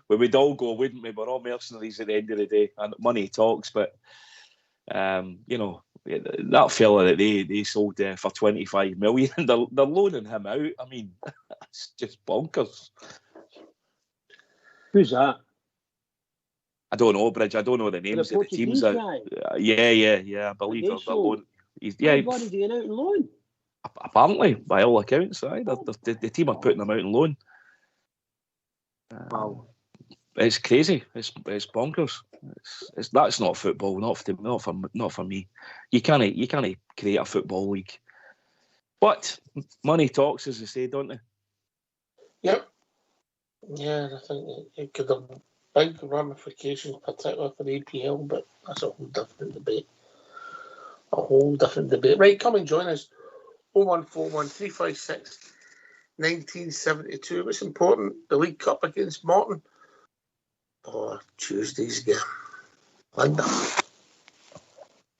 We would all go, wouldn't we? We're all mercenaries at the end of the day, and money talks. But you know, that fella that they sold for 25 million, they're loaning him out. I mean, it's just bonkers. Who's that? I don't know, Bridge. I don't know the names of the teams. Yeah. I believe they're loan. Everybody's going out on loan. Apparently, by all accounts, the team are putting them out on loan. Wow. It's crazy. It's bonkers. That's not football. Not for me. You can't create a football league. But money talks, as they say, don't they? Yep. Yeah, I think it could have big ramifications, particularly for the EPL, but that's a whole different debate. Right, come and join us. 0141 356 1972. What's important? The League Cup against Morton. Or Tuesday's game. Linda.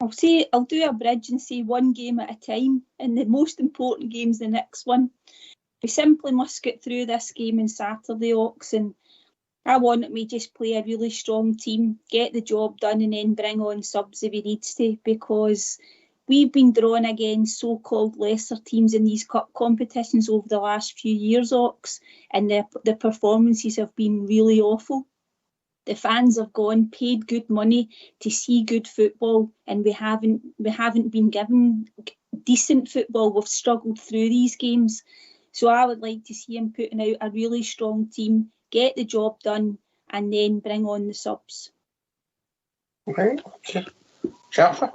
I'll do a bridge and say one game at a time, and the most important game's the next one. We simply must get through this game on Saturday, Ox, and I want me just play a really strong team, get the job done, and then bring on subs if he needs to, because we've been drawn against so-called lesser teams in these cup competitions over the last few years, Ox, and the performances have been really awful. The fans have gone, paid good money to see good football, and we haven't been given decent football. We've struggled through these games. So I would like to see him putting out a really strong team, get the job done, and then bring on the subs. Right, okay. Jaffa?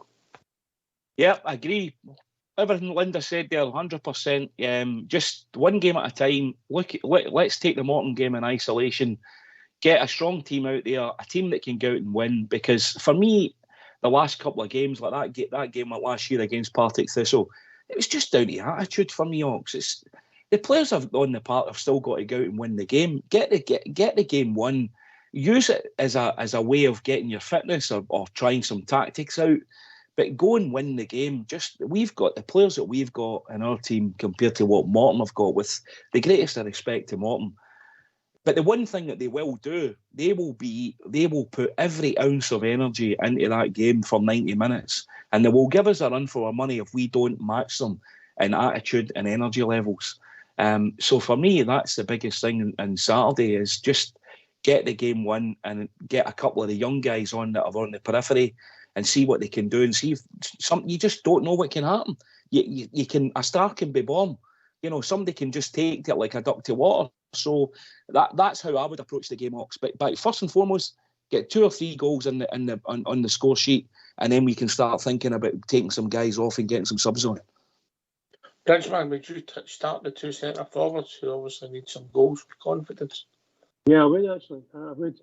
Yeah, I agree. Everything Linda said there, 100%. Just one game at a time. Let's take the Morton game in isolation. Get a strong team out there, a team that can go out and win. Because for me, the last couple of games, like that game like last year against Partick Thistle, it was just down to attitude for me, Ox. The players on the park have still got to go out and win the game. Get the game won. Use it as a way of getting your fitness or trying some tactics out. But go and win the game. We've got the players that we've got in our team compared to what Morton have got, with the greatest of respect to Morton. But the one thing that they will do, they will put every ounce of energy into that game for 90 minutes. And they will give us a run for our money if we don't match them in attitude and energy levels. So for me, that's the biggest thing on Saturday, is just get the game won and get a couple of the young guys on that are on the periphery and see what they can do, and see if you just don't know what can happen. A star can be born. You know, somebody can just take it like a duck to water. So that's how I would approach the game, Ox. But first and foremost, get 2 or 3 goals on the score sheet, and then we can start thinking about taking some guys off and getting some subs on. Bridgeman, would you start the 2 centre forwards who obviously need some goals with confidence? Yeah, I would actually. I would.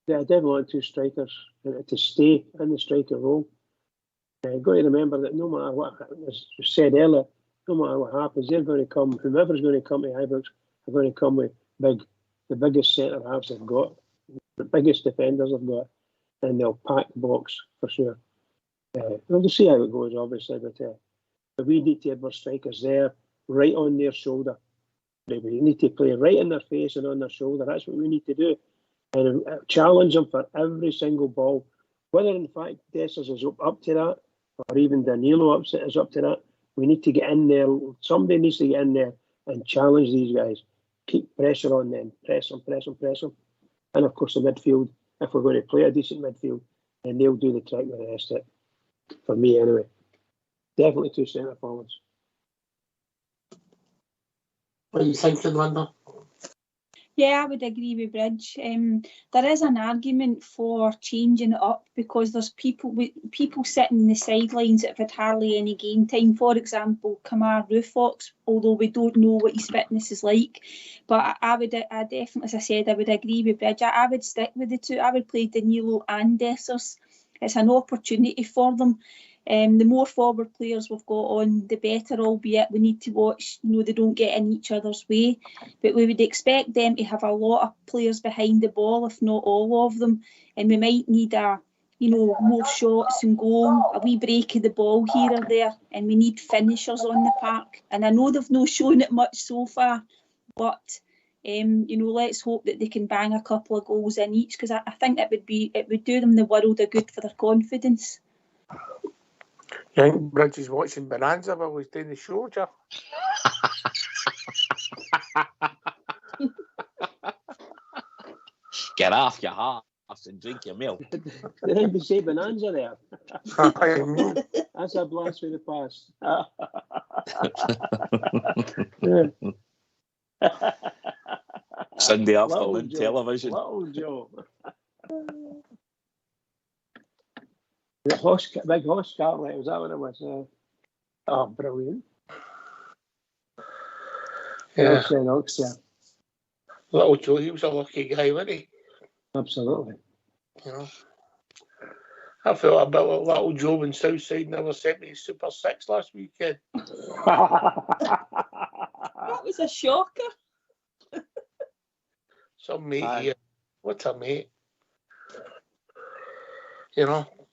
Yeah, I definitely want 2 strikers to stay in the striker role. You've got to remember that no matter what, as said earlier, no matter what happens, they're going to come, whoever's going to come to Ibrox, are going to come with the biggest centre halves they've got, the biggest defenders they've got, and they'll pack the box for sure. We'll just see how it goes, obviously, but we need to have our strikers there, right on their shoulder. We need to play right in their face and on their shoulder. That's what we need to do. And challenge them for every single ball. Whether, in fact, Dessers is up to that, or even Danilo is up to that, we need to get in there. Somebody needs to get in there and challenge these guys. Keep pressure on them. Press them. And, of course, the midfield, if we're going to play a decent midfield, then they'll do the trick with the rest of it. For me, anyway. Definitely 2 centre forwards. What are you thinking, Linda? Yeah, I would agree with Bridge. There is an argument for changing it up because there's people sitting in the sidelines that have had hardly any game time. For example, Kamar Rufox, although we don't know what his fitness is like. But I definitely, as I said, I would agree with Bridge. I would stick with the 2. I would play Danilo and Dessers. It's an opportunity for them. The more forward players we've got on, the better, albeit we need to watch, they don't get in each other's way. But we would expect them to have a lot of players behind the ball, if not all of them. And we might need more shots and goal, a wee break of the ball here or there. And we need finishers on the park. And I know they've not shown it much so far, but let's hope that they can bang a couple of goals in each, because I think it would do them the world of good for their confidence. You think Bridge is watching Bonanza while he's doing the show, Jeff? Get off your horse and drink your milk. Did they say Bonanza there? That's a blast from the past. Sunday afternoon television. Little Joe. Big horse Scarlet, was that what it was? Oh, brilliant. Yeah. Little Joe, he was a lucky guy, wasn't he? Absolutely. I felt a bit like Little Joe when Southside never sent me Super 6 last weekend. That was a shocker. Some mate here. What a mate.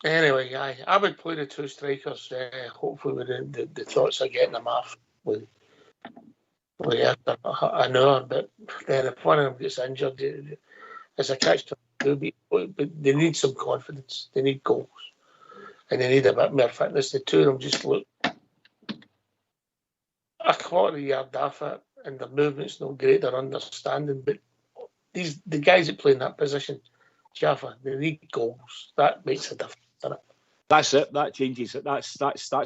Anyway, I would play the two strikers. Hopefully, with the thoughts of getting them off with an hour. But then if one of them gets injured, it's a catch-22. But they need some confidence. They need goals, and they need a bit more fitness. The two of them just look a quarter of a yard off it, and their movement's not great. Their understanding, but the guys that play in that position, Jaffa, they need goals. That makes a difference. That's it. That changes it. That's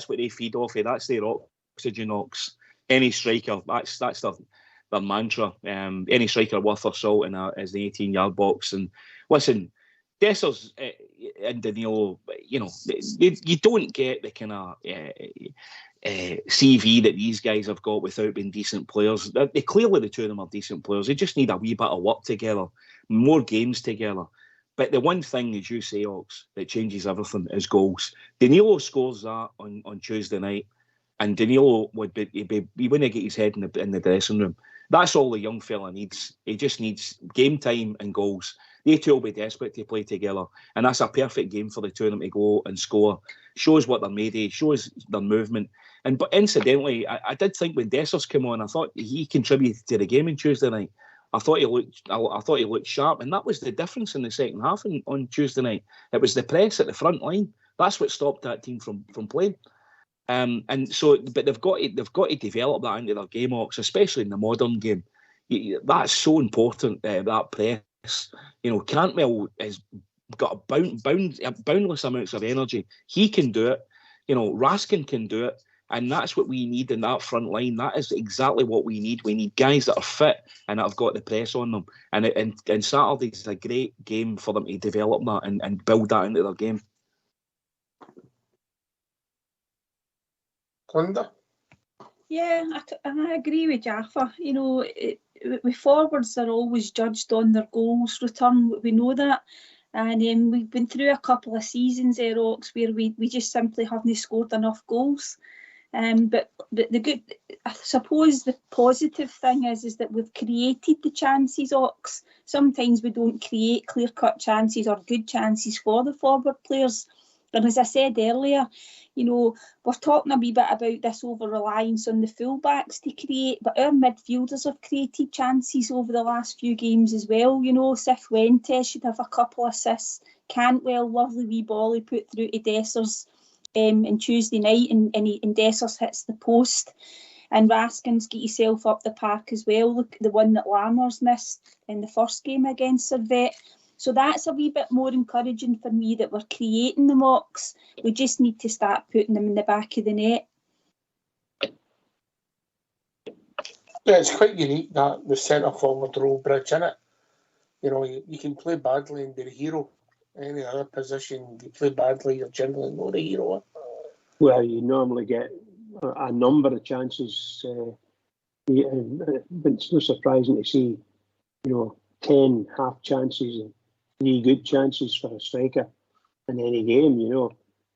what they feed off of. That's their oxygen ox. Any striker, that's their mantra. Any striker worth their salt is the 18-yard box. And listen, Dessers and Danilo, you don't get the kind of CV that these guys have got without being decent players. Clearly, the two of them are decent players. They just need a wee bit of work together, more games together. But the one thing, as you say, Ox, that changes everything is goals. Danilo scores that on Tuesday night, and Danilo he wouldn't get his head in the dressing room. That's all the young fella needs. He just needs game time and goals. They two will be desperate to play together, and that's a perfect game for the two of them to go and score. Shows what they're made of, shows their movement. But incidentally, I did think when Dessers came on, I thought he contributed to the game on Tuesday night. I thought he looked sharp, and that was the difference in the second half on Tuesday night. It was the press at the front line. That's what stopped that team from playing. And so, but they've got to develop that into their game, Ox, especially in the modern game. That's so important. That press. Cantwell has got boundless amounts of energy. He can do it. Raskin can do it. And that's what we need in that front line. That is exactly what we need. We need guys that are fit and that have got the press on them. And Saturday's a great game for them to develop that and build that into their game. Linda? Yeah, I agree with Jaffa. With forwards, they're always judged on their goals return. We know that. And we've been through a couple of seasons there, Ox, where we just simply haven't scored enough goals. But the good, I suppose the positive thing is that we've created the chances, Ox. Sometimes we don't create clear-cut chances or good chances for the forward players. And as I said earlier, we're talking a wee bit about this over-reliance on the fullbacks to create, but our midfielders have created chances over the last few games as well. Cifuentes should have a couple assists. Cantwell, lovely wee ball he put through to Dessers on Tuesday night, and Dessers hits the post. And Raskin's got himself up the park as well. Look, the one that Lammers missed in the first game against Servette. So that's a wee bit more encouraging for me that we're creating the mocks. We just need to start putting them in the back of the net. Yeah, it's quite unique, that the centre forward role, Bridge, isn't it? You can play badly and be the hero. Any other position, you play badly, you're generally not the hero. Well, you normally get a number of chances. But it's no surprising to see, 10 half chances and 3 good chances for a striker in any game,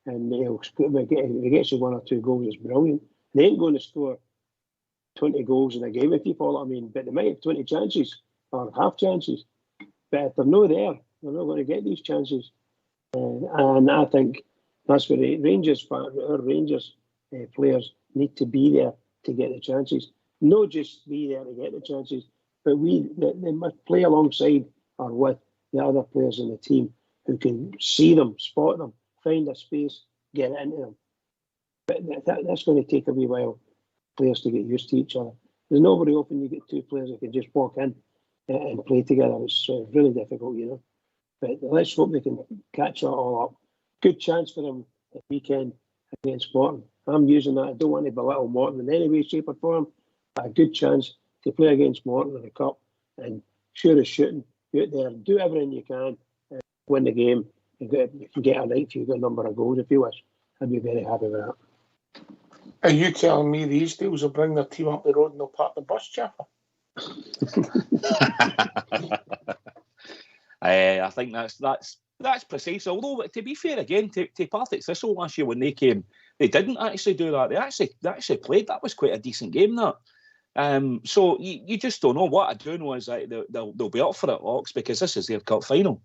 and if he gets you 1 or 2 goals, it's brilliant. They ain't going to score 20 goals in a game, if you follow what I mean, but they might have 20 chances or half chances. But if they're not there, they're not going to get these chances. And I think that's where our Rangers players need to be there to get the chances. Not just be there to get the chances, but they must play alongside or with the other players in the team who can see them, spot them, find a space, get into them. But that's going to take a wee while, players to get used to each other. There's not very often you get 2 players that can just walk in and play together. It's really difficult, you know. But let's hope they can catch it all up. Good chance for them this weekend against Morton. I'm using that. I don't want to belittle Morton in any way, shape or form. But a good chance to play against Morton in the Cup and sure as shooting, go out there, do everything you can, and win the game. You can get a right few good number of goals if you wish. I'd be very happy with that. Are you telling me these deals will bring their team up the road and they'll park the bus, Jaffa? I think that's precise. Although, to be fair, again, to Partick Thistle last year when they came, they didn't actually do that. They actually played. That was quite a decent game, that. So you just don't know. What I do know is that they'll be up for it, Ox, because this is their cup final.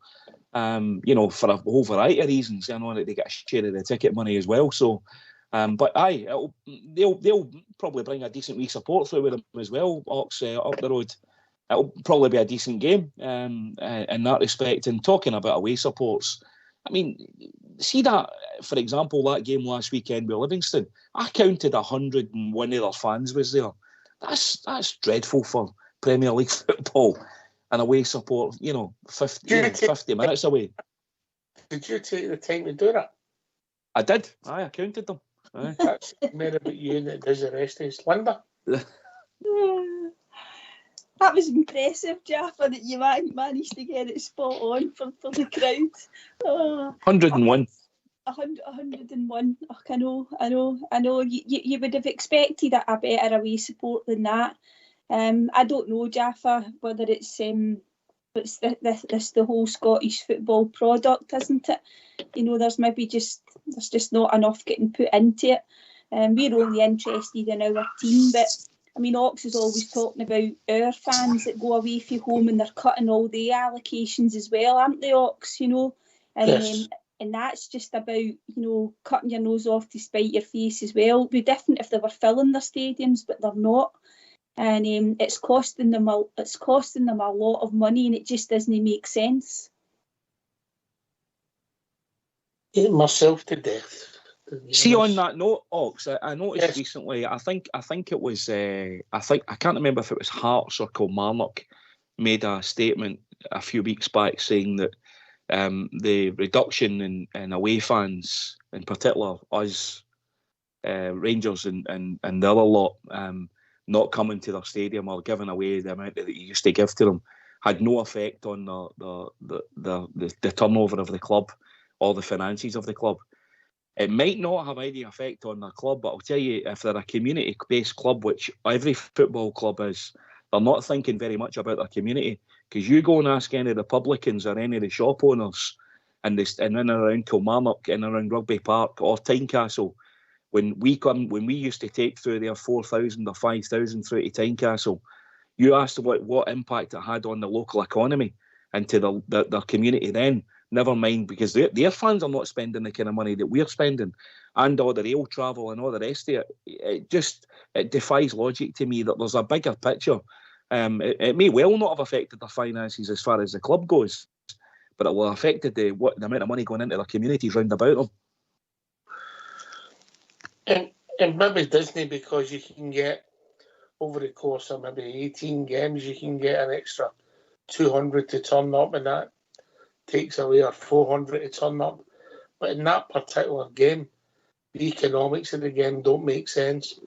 You know, for a whole variety of reasons. I know that they get a share of the ticket money as well. So, but they'll probably bring a decent wee support through with them as well, Ox, up the road. It'll probably be a decent game in that respect. And talking about away supports, I mean, see that, for example, that game last weekend with Livingston, I counted 101 of their fans was there. That's dreadful for Premier League football. And away support, 50 minutes away. Did you take the time to do that? I did. I counted them. Aye. That's more about you than it does the rest of us. Linda? That was impressive, Jaffa, that you managed to get it spot on for the crowd. 101. 101. Oh, I know. You would have expected a better away support than that. I don't know, Jaffa, whether it's the whole Scottish football product, isn't it? You know, there's just not enough getting put into it. We're only interested in our team, but I mean, Ox is always talking about our fans that go away from home and they're cutting all the allocations as well, aren't they, Ox? You know, and yes. And that's just about, cutting your nose off to spite your face as well. It'd be different if they were filling their stadiums, but they're not. And it's costing them a lot of money, and it just doesn't make sense. Eat myself to death. See, on that note, Ox, I noticed recently. I think it was. I can't remember if it was Hearts or Kilmarnock made a statement a few weeks back saying that the reduction in away fans, in particular us, Rangers and the other lot, not coming to their stadium or giving away the amount that you used to give to them, had no effect on the turnover of the club or the finances of the club. It might not have any effect on their club, but I'll tell you, if they're a community-based club, which every football club is, they're not thinking very much about their community. Because you go and ask any of the publicans or any of the shop owners in and around Kilmarnock, in and around Rugby Park or Tynecastle, when we used to take through their 4,000 or 5,000 through to Tynecastle, you asked what impact it had on the local economy and to their community then. Never mind, because their fans are not spending the kind of money that we're spending, and all the rail travel and all the rest of it. It defies logic to me that there's a bigger picture. It may well not have affected their finances as far as the club goes, but it will have affected the amount of money going into their communities round about them. And maybe Disney, because you can get, over the course of maybe 18 games, you can get an extra 200 to turn up, and that takes away or 400 to turn up. But in that particular game, the economics of the game don't make sense.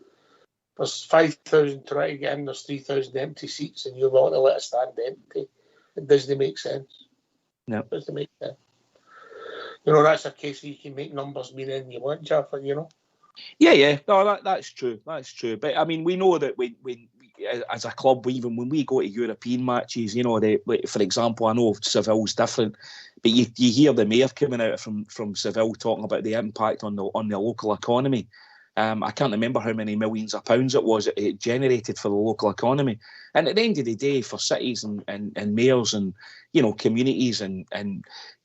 There's 5,000 trying to get in, there's 3,000 empty seats, and you want to let it stand empty. It doesn't make sense. No. It doesn't make sense. That's a case where you can make numbers mean anything you want, Jaffa, Yeah. No, that's true. That's true. But I mean, we know that when as a club, even when we go to European matches, you know, for example, I know Seville's different, but you hear the mayor coming out from Seville talking about the impact on the local economy. I can't remember how many millions of pounds it generated for the local economy. And at the end of the day, for cities and mayors and, you know, communities and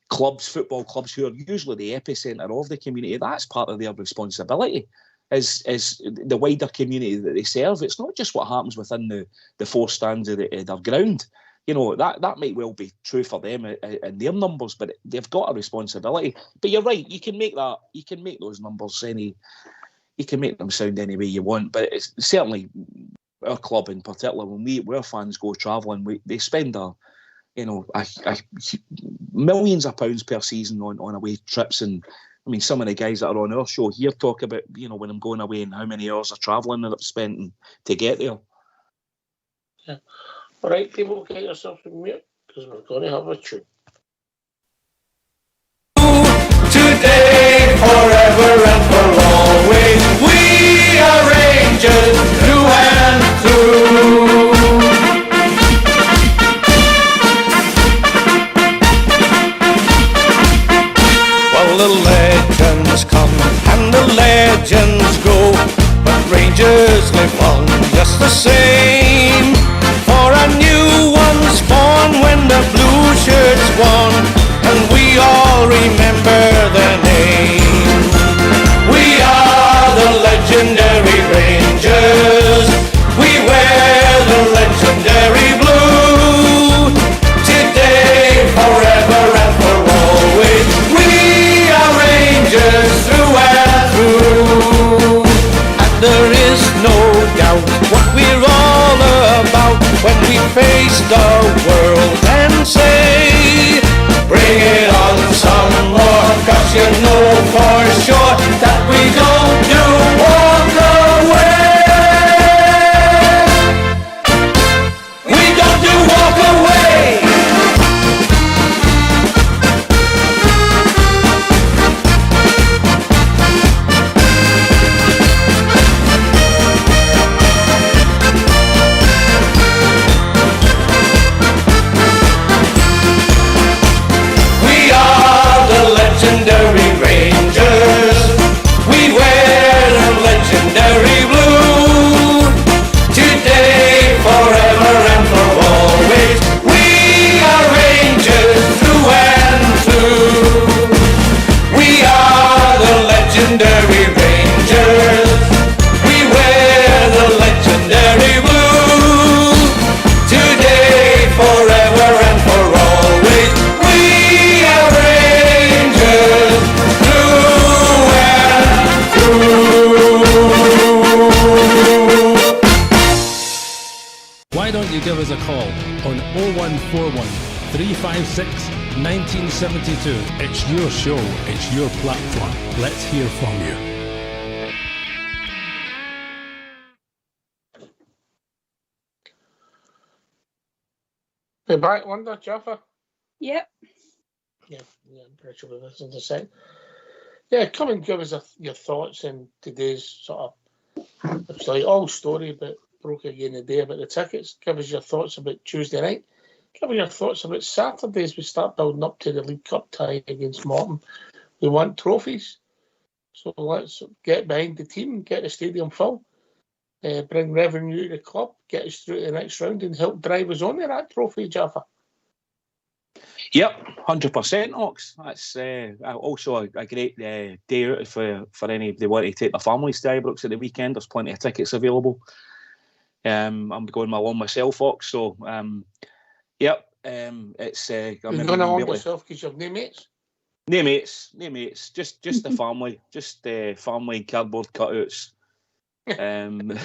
clubs, football clubs who are usually the epicentre of the community, that's part of their responsibility as the wider community that they serve. It's not just what happens within the four stands of their ground. You know, that might well be true for them and their numbers, but they've got a responsibility. But you're right, you can make those numbers you can make them sound any way you want, but it's certainly our club in particular, when our fans go travelling, they spend millions of pounds per season on away trips. And I mean, some of the guys that are on our show here talk about, you know, when I'm going away and how many hours of travelling that I've spent to get there. Yeah. All right, people, get yourself in mute because we're going to have a tune. Today, forever and for always, we are Rangers through and through. Well, the legends come and the legends go, but Rangers live on just the same. For a new one's born when the blue shirts won, and we all remember their name. We are the legendary Rangers. We wear the legendary blue. Today, forever and for always, we are Rangers through and through. And there is no doubt what we're all about when we face the world and say, bring it on some more, 'cause you know for sure that we don't do walk away. We don't do walk away. Legendary Rangers, we wear a legendary blue. Today, forever and for always, we are Rangers through and through. We are the legendary Rangers, we wear the legendary blue. Today, forever and for always, we are Rangers through and through. Why don't you give us a call on 0141 356 1972. It's your show, it's your platform. Let's hear from you. Be back, Linda, Jaffa. Yep. Yeah, I'm pretty sure we'll listen to a second. Yeah, come and give us your thoughts in today's sort of, it's like all story about broke again today about the tickets. Give us your thoughts about Tuesday night. Give us your thoughts about Saturday as we start building up to the League Cup tie against Morton. We want trophies, so let's get behind the team, get the stadium full, bring revenue to the club, get us through to the next round and help drive us on to that trophy, Jaffa. Yep, 100%, Ox. That's also a great day out for any if they want to take their families to Ibrox at the weekend. There's plenty of tickets available. I'm going along myself, Ox. So, yep, it's. You're going along yourself because you have no mates? No mates. Just the family, just family cardboard cutouts. Good on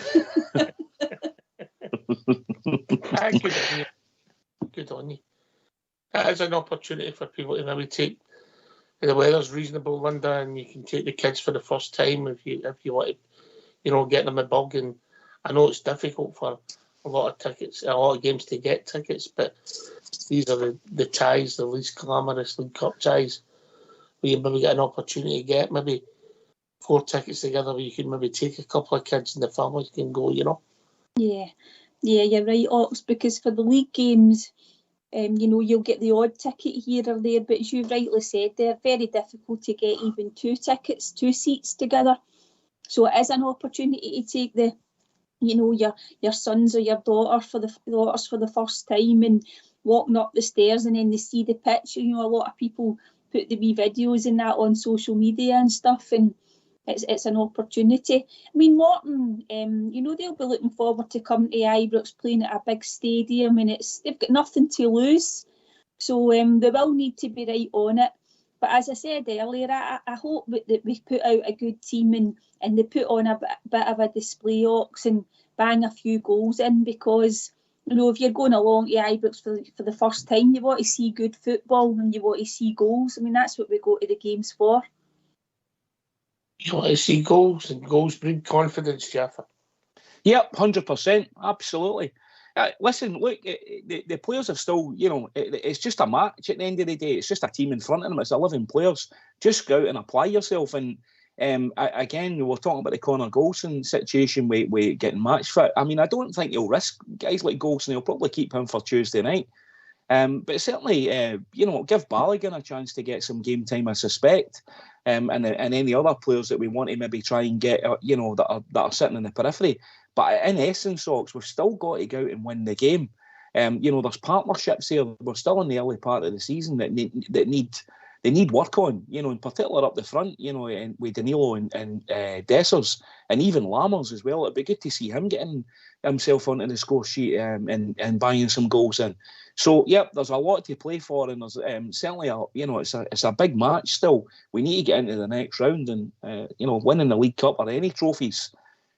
you. Good on you. That is an opportunity for people to maybe take. The weather's reasonable, Linda, and you can take the kids for the first time if you want to, get them a bug. And I know it's difficult for a lot of tickets, a lot of games to get tickets, but these are the ties, the least glamorous League Cup ties, where you maybe get an opportunity to get maybe 4 tickets together, where you can maybe take a couple of kids and the families can go. Yeah, Yeah, you're right, Ox, because for the league games, you'll get the odd ticket here or there, but as you rightly said, they're very difficult to get even 2 seats together. So it is an opportunity to take your sons or your daughters for the first time and walking up the stairs and then they see the pitch. A lot of people put the wee videos and that on social media and stuff, and it's an opportunity. I mean, Morton, they'll be looking forward to coming to Ibrox, playing at a big stadium, and they've got nothing to lose. So they will need to be right on it. But as I said earlier, I hope that we put out a good team and they put on a bit of a display, Ox, and bang a few goals in, because if you're going along to Ibrox for the first time, you want to see good football and you want to see goals. I mean, that's what we go to the games for. You want to see goals, and goals bring confidence, Jaffa. Yep, 100%, absolutely. Listen, look, the players are still, it's just a match at the end of the day. It's just a team in front of them. It's 11 players. Just go out and apply yourself. And again, we're talking about the Connor Golson situation with getting match fit. I mean, I don't think he'll risk guys like Golson. He'll probably keep him for Tuesday night. But certainly, give Balogun a chance to get some game time, I suspect. And any other players that we want to maybe try and get, that are sitting in the periphery. But in essence, Ox, we've still got to go out and win the game. There's partnerships here. We're still in the early part of the season that need work on. In particular up the front. And with Danilo and Dessers and even Lammers as well. It'd be good to see him getting himself onto the score sheet and buying some goals in. So, yep, there's a lot to play for, and there's certainly it's a big match still. We need to get into the next round, and winning the League Cup or any trophies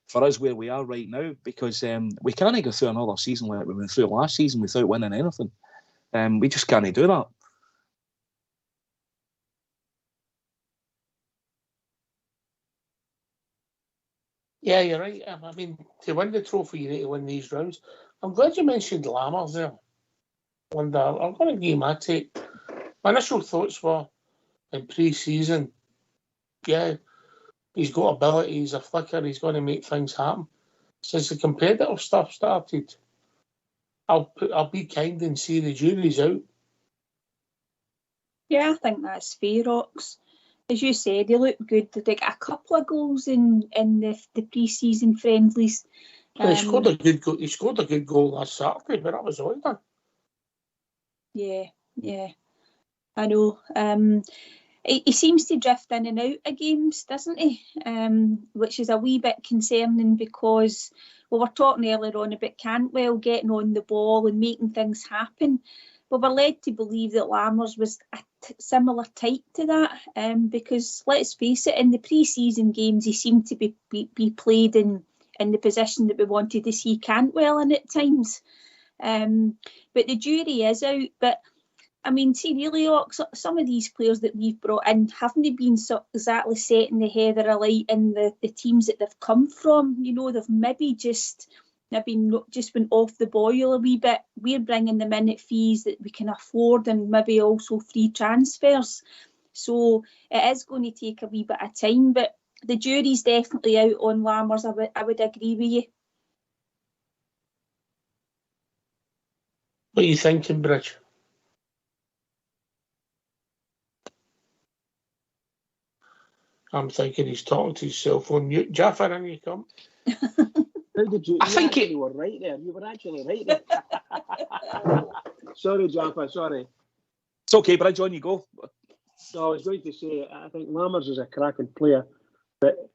for us where we are right now, because we can't go through another season like we went through last season without winning anything. We just can't do that. Yeah, you're right. I mean, to win the trophy, you need to win these rounds. I'm glad you mentioned Lammers there. And I'm going to give my take. My initial thoughts were in pre-season, yeah, he's got ability, he's a flicker, he's going to make things happen. Since the competitive stuff started, I'll be kind and say the jury's out. Yeah, I think that's fair, Ox. As you said, they look good. They got a couple of goals in the pre-season friendlies. He scored a good goal. He scored a good goal last Saturday, but that was all done. Yeah, I know. He seems to drift in and out of games, doesn't he? Which is a wee bit concerning, because we were talking earlier on about Cantwell getting on the ball and making things happen. But we're led to believe that Lammers was a similar type to that, because let's face it, in the pre-season games he seemed to be played in the position that we wanted to see Cantwell in at times. But the jury is out. But I mean, see, really, some of these players that we've brought in, haven't they been exactly setting the heather alight in the teams that they've come from? They've maybe just went off the boil a wee bit. We're bringing them in at fees that we can afford, and maybe also free transfers. So it is going to take a wee bit of time, but the jury's definitely out on Lammers. I would agree with you. What are you thinking, Bridge? I'm thinking he's talking to his cell phone. Mute. Jaffa, in you come. I think you were right there. You were actually right there. Sorry, Jaffa, sorry. It's okay, Bridge, on you go. No, I was going to say, I think Lammers is a cracking player, but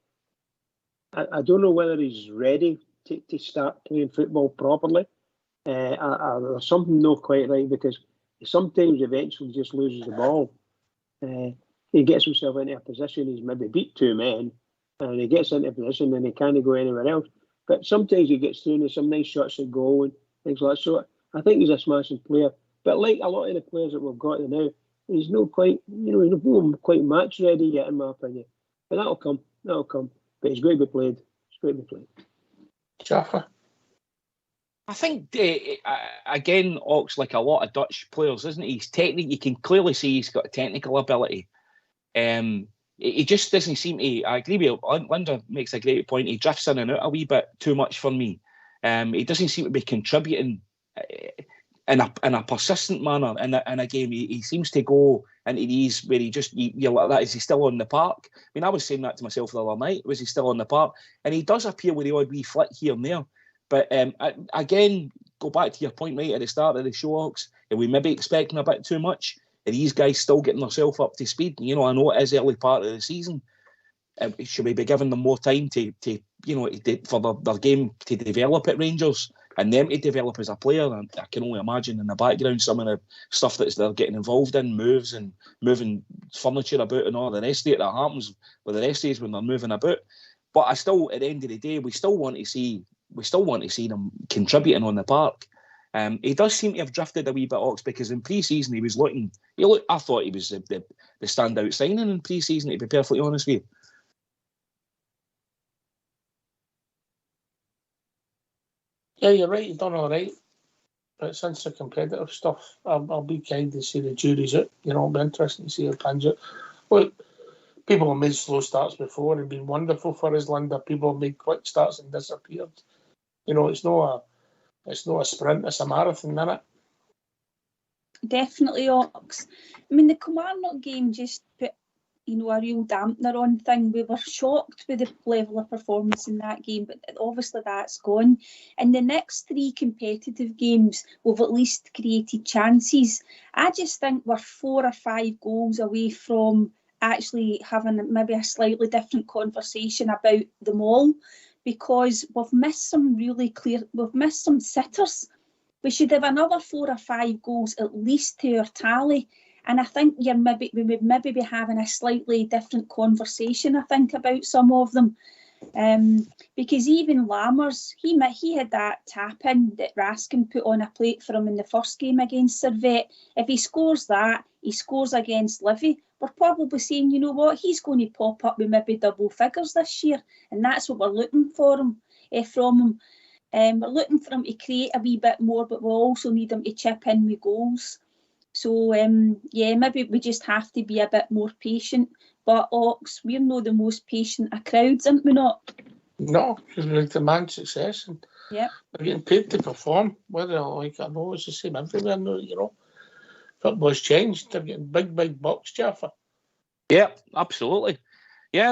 I don't know whether he's ready to start playing football properly. There's something not quite right, because sometimes eventually just loses the ball. He gets himself into a position, he's maybe beat 2 men, and he gets into a position and he can't go anywhere else. But sometimes he gets through and there's some nice shots at goal and things like that. So I think he's a smashing player. But like a lot of the players that we've got now, he's not quite, he's not quite match ready yet, in my opinion. But that'll come. But he's going to be played. Jaffa? I think, again, Ox, like a lot of Dutch players, isn't he? He's technical. You can clearly see he's got technical ability. He just doesn't seem to. I agree with you. Linda makes a great point. He drifts in and out a wee bit too much for me. He doesn't seem to be contributing in a persistent manner in a game. He seems to go into these where you're like that. Is he still on the park? I mean, I was saying that to myself the other night. Was he still on the park? And he does appear with the odd wee flick here and there. But again, go back to your point right at the start of the show, Ox. Are we maybe expecting a bit too much? Are these guys still getting themselves up to speed? You know, I know it is early part of the season. Should we be giving them more time for their game to develop at Rangers and them to develop as a player? And I can only imagine in the background some of the stuff that they're getting involved in, moves and moving furniture about and all the rest of it that happens with the rest of us when they're moving about. But I still, at the end of the day, we still want to see them contributing on the park. He does seem to have drifted a wee bit, Ox, because in pre-season I thought he was the standout signing in pre-season, to be perfectly honest with you. Yeah, you're right. You've done all right. But since the competitive stuff, I'll be kind to see the jury's out. You know, it'll be interesting to see how it pans out. Look, people have made slow starts before and been wonderful for us, Linda. People have made quick starts and disappeared. You know, it's not a sprint, it's a marathon, isn't it? Definitely, Ox. I mean, the Kilmarnock game just put, a real dampener on thing. We were shocked with the level of performance in that game, but obviously that's gone. In the next 3 competitive games, we've at least created chances. I just think we're 4 or 5 goals away from actually having maybe a slightly different conversation about them all, because we've missed some sitters. We should have another 4 or 5 goals at least to our tally. And I think we would maybe be having a slightly different conversation, I think, about some of them. Because even Lammers, he had that tap-in that Raskin put on a plate for him in the first game against Servette. If he scores that, he scores against Livy, we're probably saying, you know what, he's going to pop up with maybe double figures this year. And that's what we're looking from him. We're looking for him to create a wee bit more, but we also need him to chip in with goals. So, maybe we just have to be a bit more patient. But, Ox, we're not the most patient of crowds, aren't we not? No, because we demand success. And yeah, we're getting paid to perform. Whether, I know it's the same everywhere, you know. Football's changed. They're getting big bucks, Jaffa. Yeah, absolutely. Yeah,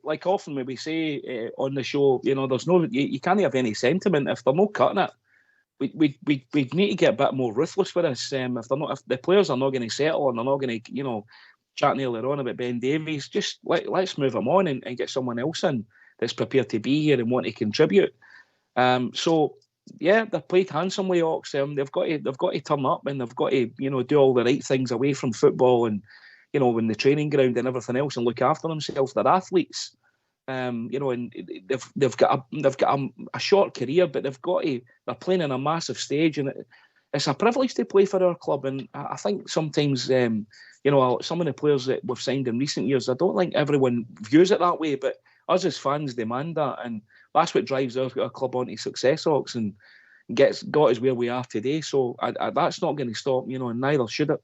like often when we say on the show, there's you can't have any sentiment if they're not cutting it. We need to get a bit more ruthless with this. If the players are not going to settle and they're not going to, chatting earlier on about Ben Davies, just let's move them on and get someone else in that's prepared to be here and want to contribute. So yeah, they've played handsomely, Ox. They've got to turn up and they've got to do all the right things away from football and in the training ground and everything else and look after themselves. They're athletes. And they've got a short career, but they're playing on a massive stage, and it's a privilege to play for our club. And I think sometimes, some of the players that we've signed in recent years, I don't think everyone views it that way, but us as fans demand that, and that's what drives our club on to success, Ox, and got us where we are today. So that's not going to stop, and neither should it.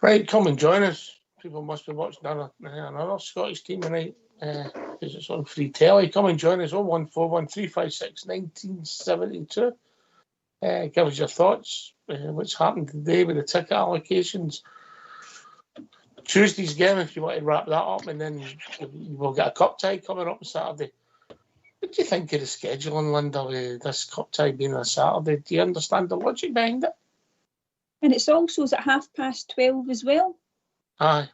Right, come and join us. People must be watching another Scottish team tonight because it's on free telly. Come and join us, 0141 356 1972. Give us your thoughts. What's happened today with the ticket allocations. Tuesday's game, if you want to wrap that up, and then we'll get a cup tie coming up on Saturday. What do you think of the scheduling, Linda, with this cup tie being on Saturday? Do you understand the logic behind it? And it's also at 12:30 as well. Aye,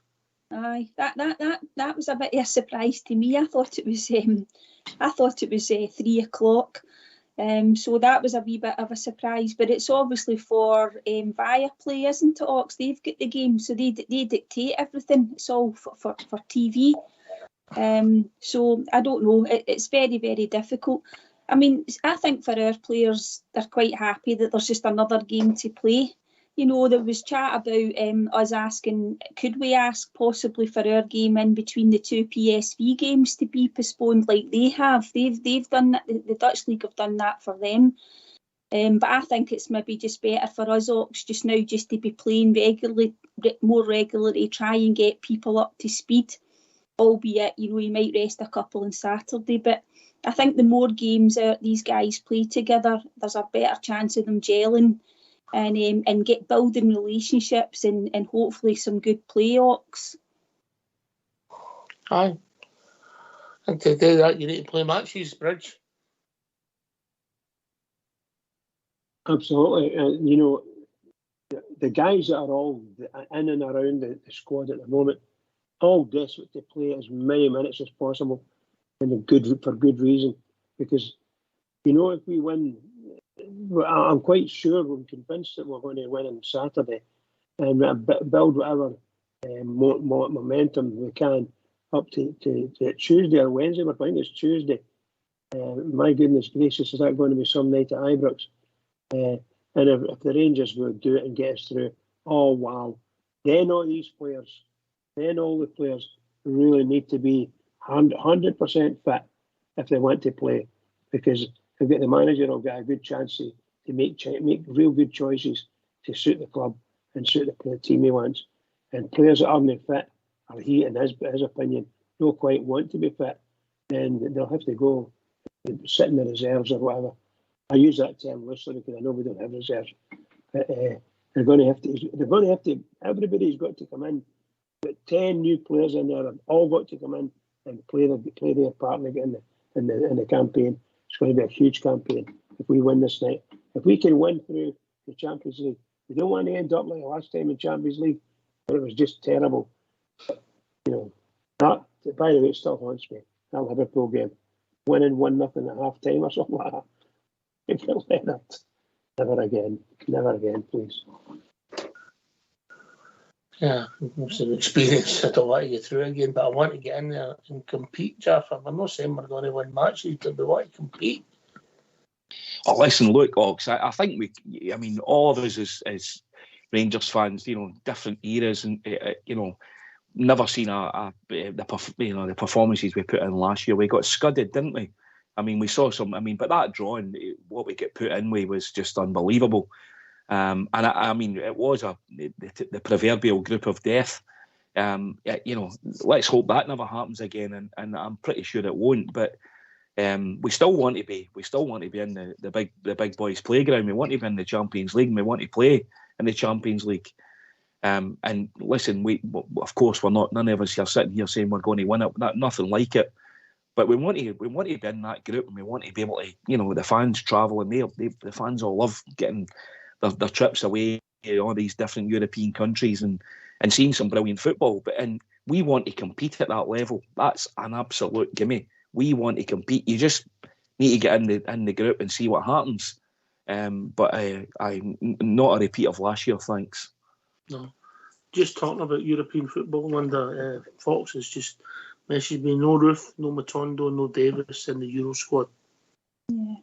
that was a bit of a surprise to me. I thought it was 3 o'clock. So that was a wee bit of a surprise. But it's obviously for Viaplay, isn't it, Ox? They've got the game, so they dictate everything. It's all for TV. So I don't know. It's very, very difficult. I mean, I think for our players, they're quite happy that there's just another game to play. There was chat about us asking, could we ask possibly for our game in between the 2 PSV games to be postponed like they have? They've done that. The Dutch League have done that for them. But I think it's maybe just better for us, Ox, just now just to be playing more regularly, try and get people up to speed. Albeit, you might rest a couple on Saturday. But I think the more games these guys play together, there's a better chance of them gelling and get building relationships and hopefully some good play-offs. Aye. And to do that, you need to play matches, Bridge. Absolutely. The guys that are all in and around the squad at the moment, all desperate to play as many minutes as possible, and for good reason. Because, if we win, I'm quite sure, I'm convinced that we're going to win on Saturday and build whatever momentum we can up to Tuesday or Wednesday. I think it's Tuesday. My goodness gracious, is that going to be some night at Ibrox? And if the Rangers will do it and get us through, oh wow, then all the players really need to be 100% fit if they want to play, because they've got the manager will get a good chance to make real good choices to suit the club and suit the team he wants. And players that aren't fit, or he, in his opinion, don't quite want to be fit, then they'll have to go and sit in the reserves or whatever. I use that term loosely because I know we don't have reserves. They're going to have to. Everybody's got to come in. But 10 new players in there have all got to come in and play their part in the campaign. It's going to be a huge campaign if we win this night. If we can win through the Champions League, we don't want to end up like last time in Champions League, where it was just terrible. That, by the way, it still haunts me. That Liverpool game, winning 1-0 at half time or something like that. Never again, please. Yeah, it's an experience. I don't want to get through it again, but I want to get in there and compete, Jaffa. I'm not saying we're going to win matches, but we want to compete. Oh, listen, look, Ox, I think all of us as Rangers fans, different eras, and never seen the performances we put in last year. We got scudded, didn't we? We saw some. But that drawing, what we get put in with was just unbelievable. And it was the proverbial group of death. Let's hope that never happens again, and I'm pretty sure it won't. But we still want to be in the big boys' playground. We want to be in the Champions League, and we want to play in the Champions League. And listen, of course we're not. None of us are sitting here saying we're going to win it. Nothing like it. But we want to be in that group, and we want to be able to, the fans travel, and the fans all love getting their trips away to all these different European countries and seeing some brilliant football. And we want to compete at that level. That's an absolute gimme. We want to compete. You just need to get in the group and see what happens. But I'm not a repeat of last year, thanks. No, just talking about European football, Linda, Fox has just messaged me, no Roof, no Matondo, no Davis in the Euro squad. Yeah.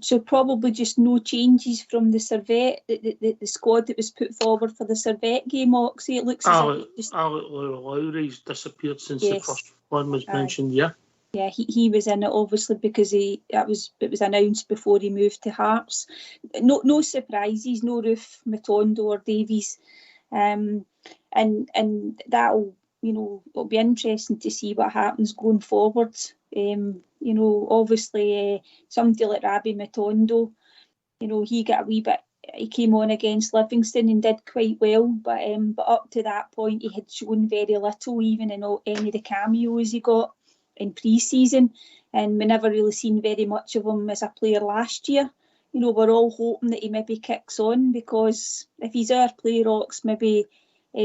So probably just no changes from the Servette, the squad that was put forward for the Servette game, Oxy. It looks Alec Lowry's disappeared since the first one was mentioned, yeah. Yeah, he was in it obviously because it was announced before he moved to Hearts. No surprises, no Roof, Matondo or Davies. And that'll it'll be interesting to see what happens going forward. Obviously somebody like Rabbi Matondo, he got a wee bit. He came on against Livingston and did quite well, but up to that point he had shown very little, even in any of the cameos he got in pre-season, and we never really seen very much of him as a player last year. We're all hoping that he maybe kicks on, because if he's our player, Ox, maybe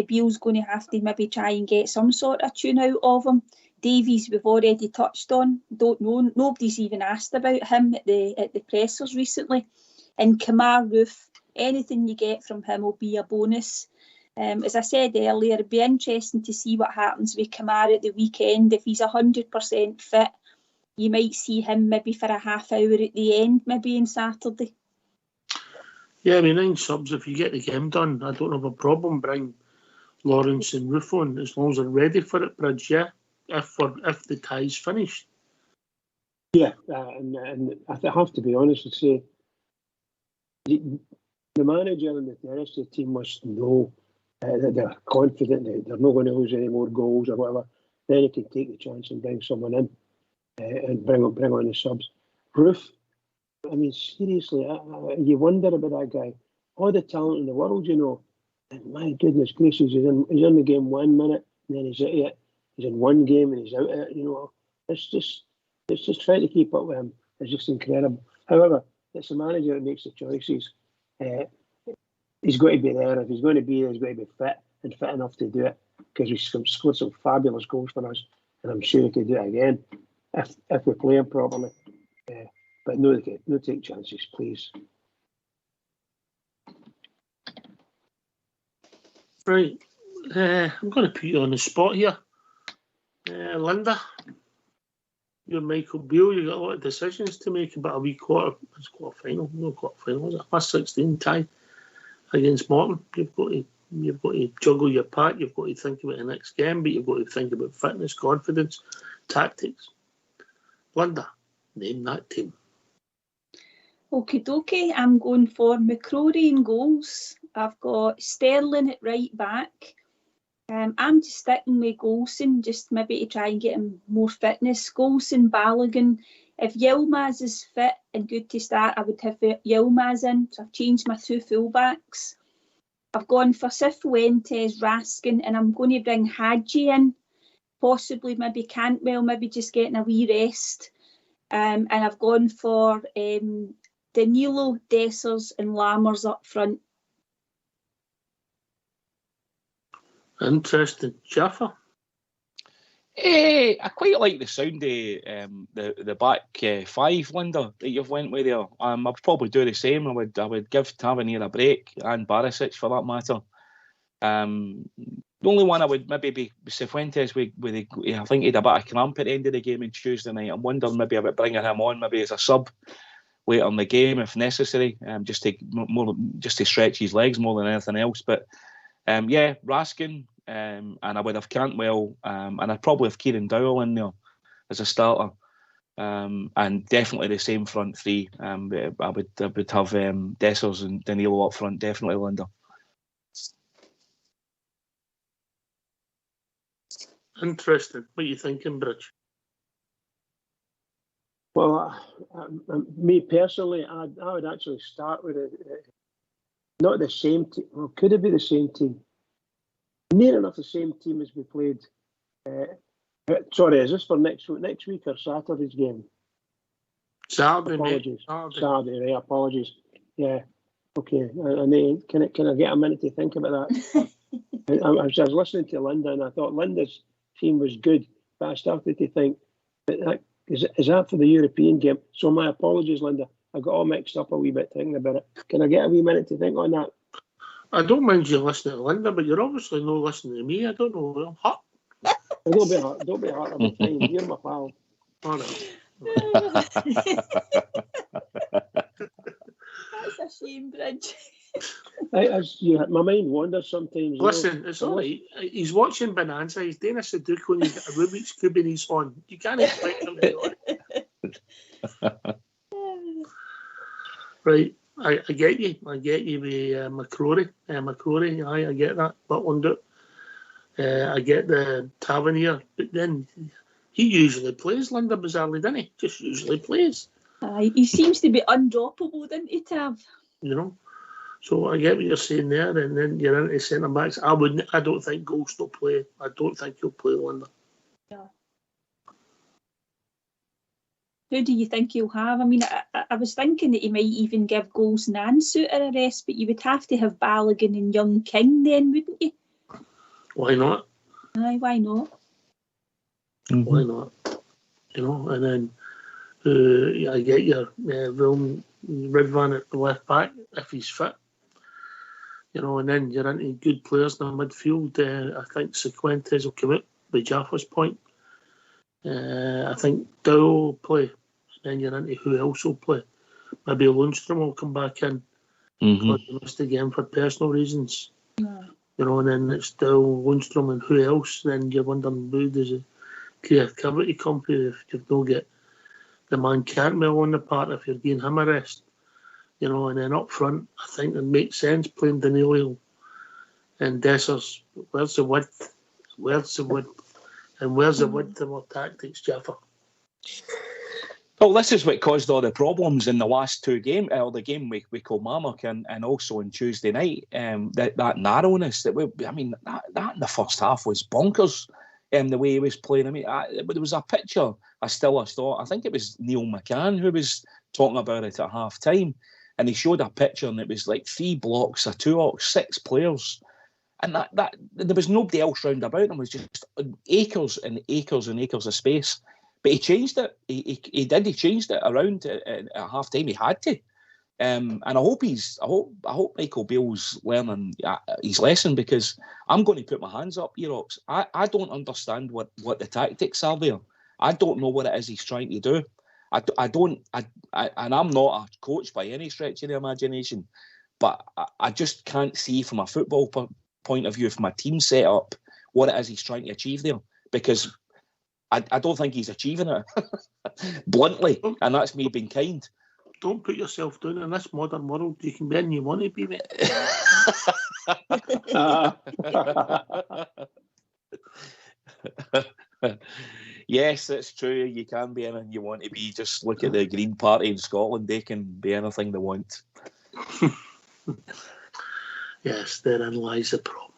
Beale's going to have to maybe try and get some sort of tune out of him. Davies, we've already touched on. Don't know. Nobody's even asked about him at the pressers recently. And Kamar Roof, anything you get from him will be a bonus. As I said earlier, it'd be interesting to see what happens with Kamar at the weekend. If he's 100% fit, you might see him maybe for a half hour at the end, maybe on Saturday. Yeah, 9 subs, if you get the game done, I don't have a problem bringing Lawrence and Roof on, as long as they're ready for it, Bridge, yeah? If the tie's finished. Yeah, and I have to be honest and say, the manager and the rest of the team must know that they're confident that they're not going to lose any more goals or whatever. Then he can take the chance and bring someone in. and bring on the subs. Roof, I mean, seriously, you wonder about that guy. All the talent in the world, you know. And my goodness gracious, he's in the game 1 minute, and then he's out of it. He's in one game and he's out of it, you know. It's just trying to keep up with him. It's just incredible. However, it's the manager that makes the choices. He's got to be there. If he's going to be there, he's got to be fit and fit enough to do it, because he's scored some fabulous goals for us, and I'm sure he could do it again if we play him properly. But no take chances, please. Right. I'm going to put you on the spot here. Linda, you're Michael Beale. You've got a lot of decisions to make about a wee quarter final. No quarter final, was it? Last 16 tie against Morton. You've got to juggle your pack. You've got to think about the next game, but you've got to think about fitness, confidence, tactics. Linda, name that team. Okie dokie, I'm going for McCrory in goals. I've got Sterling at right back. I'm just sticking with Golson, just maybe to try and get him more fitness. Golson, Balogun. If Yilmaz is fit and good to start, I would have Yilmaz in. So I've changed my 2 fullbacks. I've gone for Cifuentes, Raskin, and I'm going to bring Hadji in. Possibly maybe Cantwell, maybe just getting a wee rest. And I've gone for Danilo, Dessers and Lammers up front. Interesting. Jaffa? I quite like the sound of the back 5, Linda, that you've went with there. I'd probably do the same. I would give Tavernier a break, and Barisic for that matter. The only one I would maybe be Cifuentes with I think he had a bit of cramp at the end of the game on Tuesday night. I'm wondering maybe about bringing him on maybe as a sub later in the game if necessary, just to stretch his legs more than anything else. But Raskin, and I would have Cantwell, and I'd probably have Kieran Dowell in there as a starter, and definitely the same front 3. I would have Dessers and Danilo up front, definitely, Linda. Interesting. What are you thinking, Bridge? Well, me personally, I would actually start with not the same team. Well, could it be the same team? Near enough the same team as we played. Sorry, is this for next week or Saturday's game? Saturday, apologies. Mate. Saturday, right? Apologies. Yeah. Okay. Can I get a minute to think about that? I was listening to Linda, and I thought Linda's team was good, but I started to think is that for the European game? So my apologies, Linda. I got all mixed up a wee bit thinking about it. Can I get a wee minute to think on that? I don't mind you listening to Linda, but you're obviously not listening to me. I don't know. I'm hot. Don't be hurt. I'm fine. You're my pal. Oh, no. That's a shame, Bridge. My mind wanders sometimes. Listen, it's all right. He's watching Bonanza. He's doing a Sudoku and he's got a Rubik's Cube in his hand. You can't expect him to do it. Right. I get you. I get you with McCrory. McCrory, I get that. Butland. I get the Tavernier. But then he usually plays, Linda, bizarrely, doesn't he? Just usually plays. He seems to be undroppable, doesn't he, Tav? You know? So I get what you're saying there, and then you're into centre backs. I don't think Ghost will play. I don't think he'll play, Linda. Yeah. Who do you think he'll have? I mean, I was thinking that he might even give Golson and Suter a rest, but you would have to have Balogun and Young King then, wouldn't you? Why not? Aye, why not? Mm-hmm. Why not? You know, and then I get your Wilm Ridvan at the left back if he's fit. You know, and then you're into good players in the midfield. I think Cifuentes will come out by Jaffa's point. I think Dow will play. Then you're into who else will play. Maybe Lundstrom will come back in. Because he missed the game for personal reasons. Yeah. You know, and then it's Dow, Lundstrom and who else. Then you're wondering who does the creativity come to if you've not got the man Cantwell on the part, if you're giving him a rest. You know, and then up front, I think it makes sense playing Danilo and Dessers. Where's the width? And where's the width of our tactics, Jaffa? Well, this is what caused all the problems in the last two games, or the game with Kilmarnock and also on Tuesday night. That narrowness that that in the first half was bonkers. The way he was playing. I mean, there was a picture. I thought. I think it was Neil McCann who was talking about it at half time, and he showed a picture, and it was like 3 blocks, a 2-ox, 6 players, and that there was nobody else round about them. It was just acres and acres and acres of space. But he changed it. He changed it around at half time. He had to, and I hope Michael Beale's learning his lesson, because I'm going to put my hands up, Erox. I don't understand what the tactics are there. I don't know what it is he's trying to do. And I'm not a coach by any stretch of the imagination, but I just can't see from a football point of view, from a team setup, what it is he's trying to achieve there, because I don't think he's achieving it, bluntly, and that's me being kind. Don't put yourself down in this modern world. You can be anything you want to be, mate. Yes, it's true. You can be anything you want to be. Just look at the Green Party in Scotland. They can be anything they want. Yes, therein lies the problem.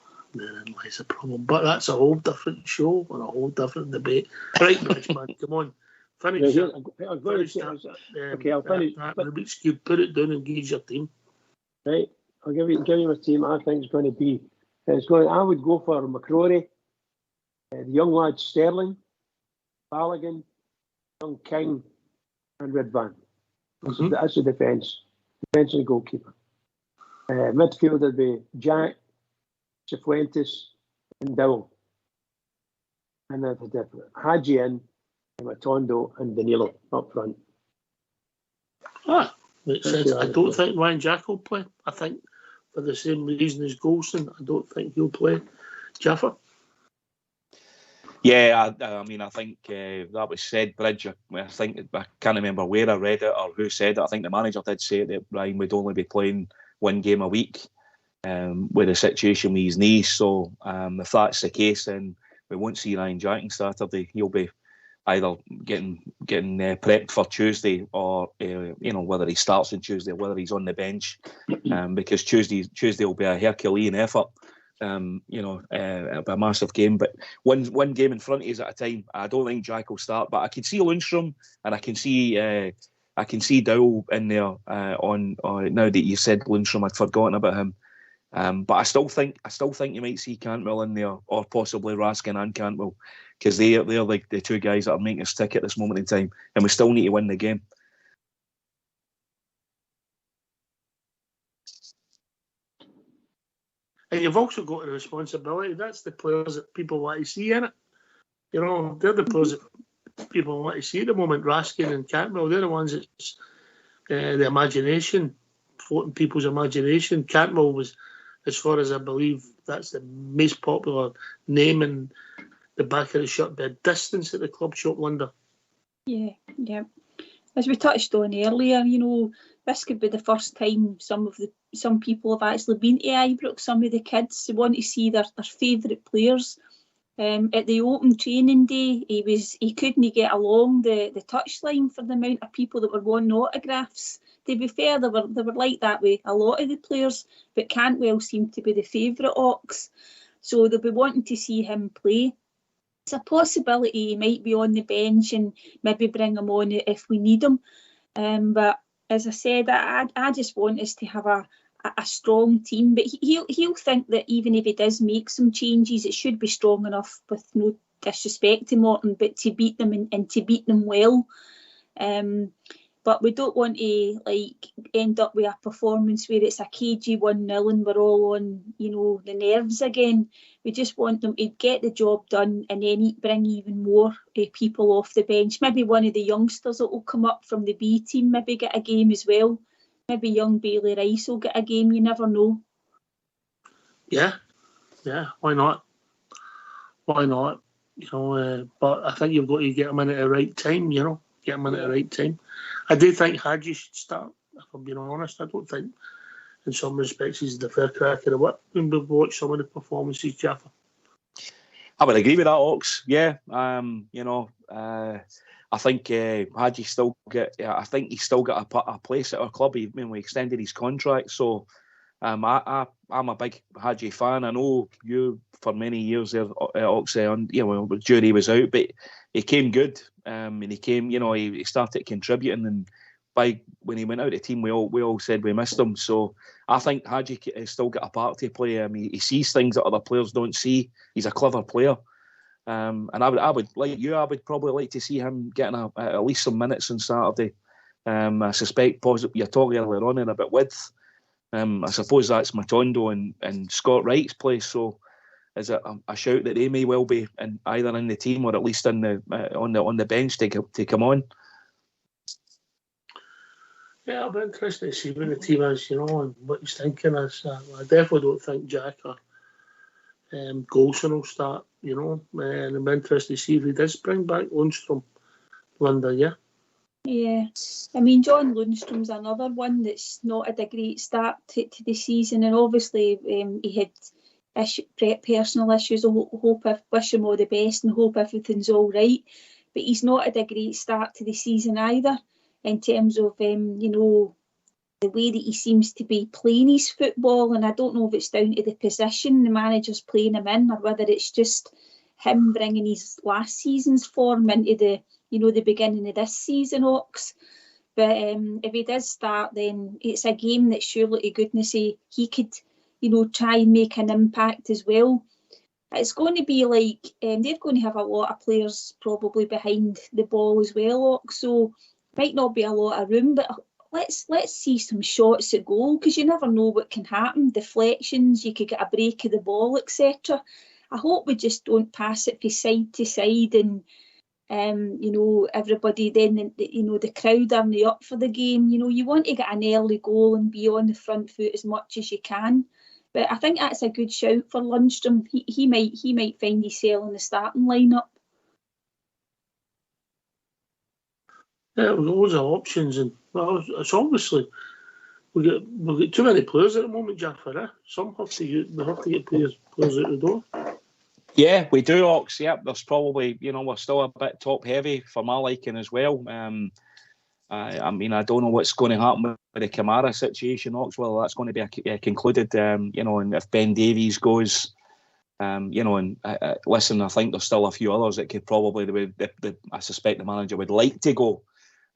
But that's a whole different show and a whole different debate. Right, Bridgeman, come on. Finish it. I'll finish. Rubik's Cube, put it down and gauge your team. Right, I'll give you my team. I think it's going to be. I would go for McCrory, the young lad Sterling, Balogun, young King, and Redvan. That's the defence. Defence and goalkeeper. Midfield would be Jack, Cifuentes, and Dowell. And then Hadji in, Matondo, and Danilo up front. Makes sense. I don't think Ryan Jack will play. I think for the same reason as Golson, I don't think he'll play. Jaffa? Yeah, I think that was said, Bridge. I can't remember where I read it or who said it. I think the manager did say that Ryan would only be playing 1 game a week with the situation with his knee. So if that's the case, then we won't see Ryan Jack on Saturday. He'll be either getting prepped for Tuesday, or whether he starts on Tuesday or whether he's on the bench, because Tuesday will be a Herculean effort. It'll be a massive game, but one game in front of us at a time. I don't think Jack will start, but I can see Lundstrom and I can see Dowell in there. Now that you said Lundstrom, I'd forgotten about him. But I still think you might see Cantwell in there, or possibly Raskin and Cantwell, because they're like the 2 guys that are making us tick at this moment in time, and we still need to win the game. And you've also got a responsibility. That's the players that people want to see in it. They're the players that people want to see at the moment. Raskin and Cantwell, they're the ones that's the imagination, floating people's imagination. Cantwell was, as far as I believe, that's the most popular name in the back of the shirt by a distance at the club shop, Linda. Yeah. As we touched on earlier, this could be the first time some people have actually been to Ibrox. Some of the kids, they want to see their favourite players. At the open training day, he couldn't get along the touchline for the amount of people that were wanting autographs. To be fair, they were like that with a lot of the players, but Cantwell seemed to be the favourite ox, so they'll be wanting to see him play. It's a possibility he might be on the bench and maybe bring him on if we need him. But as I said, I just want us to have a strong team. But he'll think that even if he does make some changes, it should be strong enough, with no disrespect to Morton, but to beat them and to beat them well. But we don't want to end up with a performance where it's a cagey 1-0 and we're all on, the nerves again. We just want them to get the job done and then bring even more people off the bench. Maybe one of the youngsters that will come up from the B team maybe get a game as well. Maybe young Bailey Rice will get a game. You never know. Yeah. Why not? But I think you've got to get them in at the right time. Get them in at the right time. I do think Hadji should start, if I'm being honest. I don't think, in some respects, he's the fair crack of the whip when we've watched some of the performances, Jaffa. I would agree with that, Ox. Yeah, I I think Hadji still get. I think he's still got a place at our club. We extended his contract, so I'm a big Hadji fan. I know you for many years there at Oxley, and the jury was out, but he came good, and he came. He started contributing, and when he went out of the team, we all said we missed him. So I think Hadji has still got a part to play. He sees things that other players don't see. He's a clever player. And I would like you. I would probably like to see him getting at least some minutes on Saturday. I suspect you're talking earlier on about width. I suppose that's Matondo and Scott Wright's place. So is it a shout that they may well be either in the team or at least on the bench to come on? Yeah, I'll be interested to see what the team is, and what he's thinking is. I definitely don't think Jack or Golson will start, and I'm interested to see if he does bring back Lundstrom, Linda, yeah? Yeah, I mean, John Lundstrom's another one that's not had a great start to the season, and obviously he had personal issues. I wish him all the best and hope everything's all right, but he's not had a great start to the season either in terms of, the way that he seems to be playing his football, and I don't know if it's down to the position the manager's playing him in or whether it's just him bringing his last season's form into the beginning of this season, Ox. But if he does start, then it's a game that surely to goodness he could, try and make an impact as well. It's going to be like they're going to have a lot of players probably behind the ball as well, Ox. So might not be a lot of room, but let's see some shots at goal, because you never know what can happen. Deflections, you could get a break of the ball, etc. I hope we just don't pass it from side to side and everybody then, the crowd aren't up for the game. You want to get an early goal and be on the front foot as much as you can. But I think that's a good shout for Lundstrom. He might find himself in the starting lineup. Yeah, we've got loads of options, and it's obviously we've got too many players at the moment, Jaffer. We have to get players out the door. Yeah, we do, Ox. Yeah, there's probably we're still a bit top heavy for my liking as well. I mean, I don't know what's going to happen with the Kamara situation, Ox. Whether that's going to be concluded, and if Ben Davies goes. Listen, I think there's still a few others that could probably. I suspect the manager would like to go,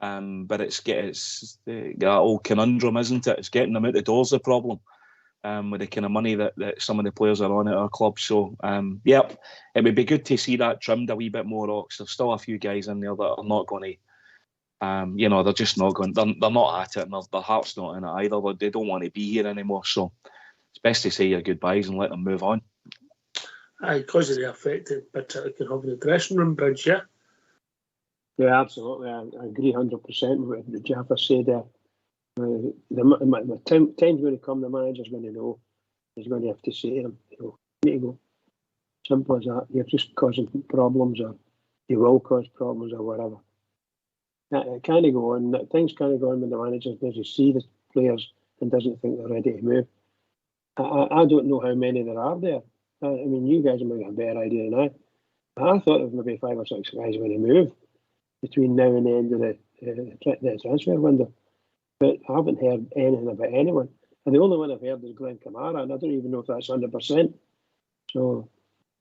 but it's that old conundrum, isn't it? It's getting them out the door's the problem, with the kind of money that some of the players are on at our club. So, it would be good to see that trimmed a wee bit more, Ox. There's still a few guys in there that are not going to. They're just not going. They're not at it, and their heart's not in it either. They don't want to be here anymore. So, it's best to say your goodbyes and let them move on. Aye, because of the effect it can have in the dressing room, Bridge, yeah? Yeah, absolutely. I agree 100% with what Jaffa said there. The time's going to come, the manager's going to know. He's going to have to say to him, you need to go. Simple as that. You're just causing problems, or you will cause problems, or whatever. It can't go on. Things can't go on when the manager doesn't see the players and doesn't think they're ready to move. I don't know how many there are there. I mean, you guys might have a better idea than I thought there was maybe 5 or 6 guys going to move between now and the end of the transfer window. But I haven't heard anything about anyone. And the only one I've heard is Glenn Kamara, and I don't even know if that's 100%. So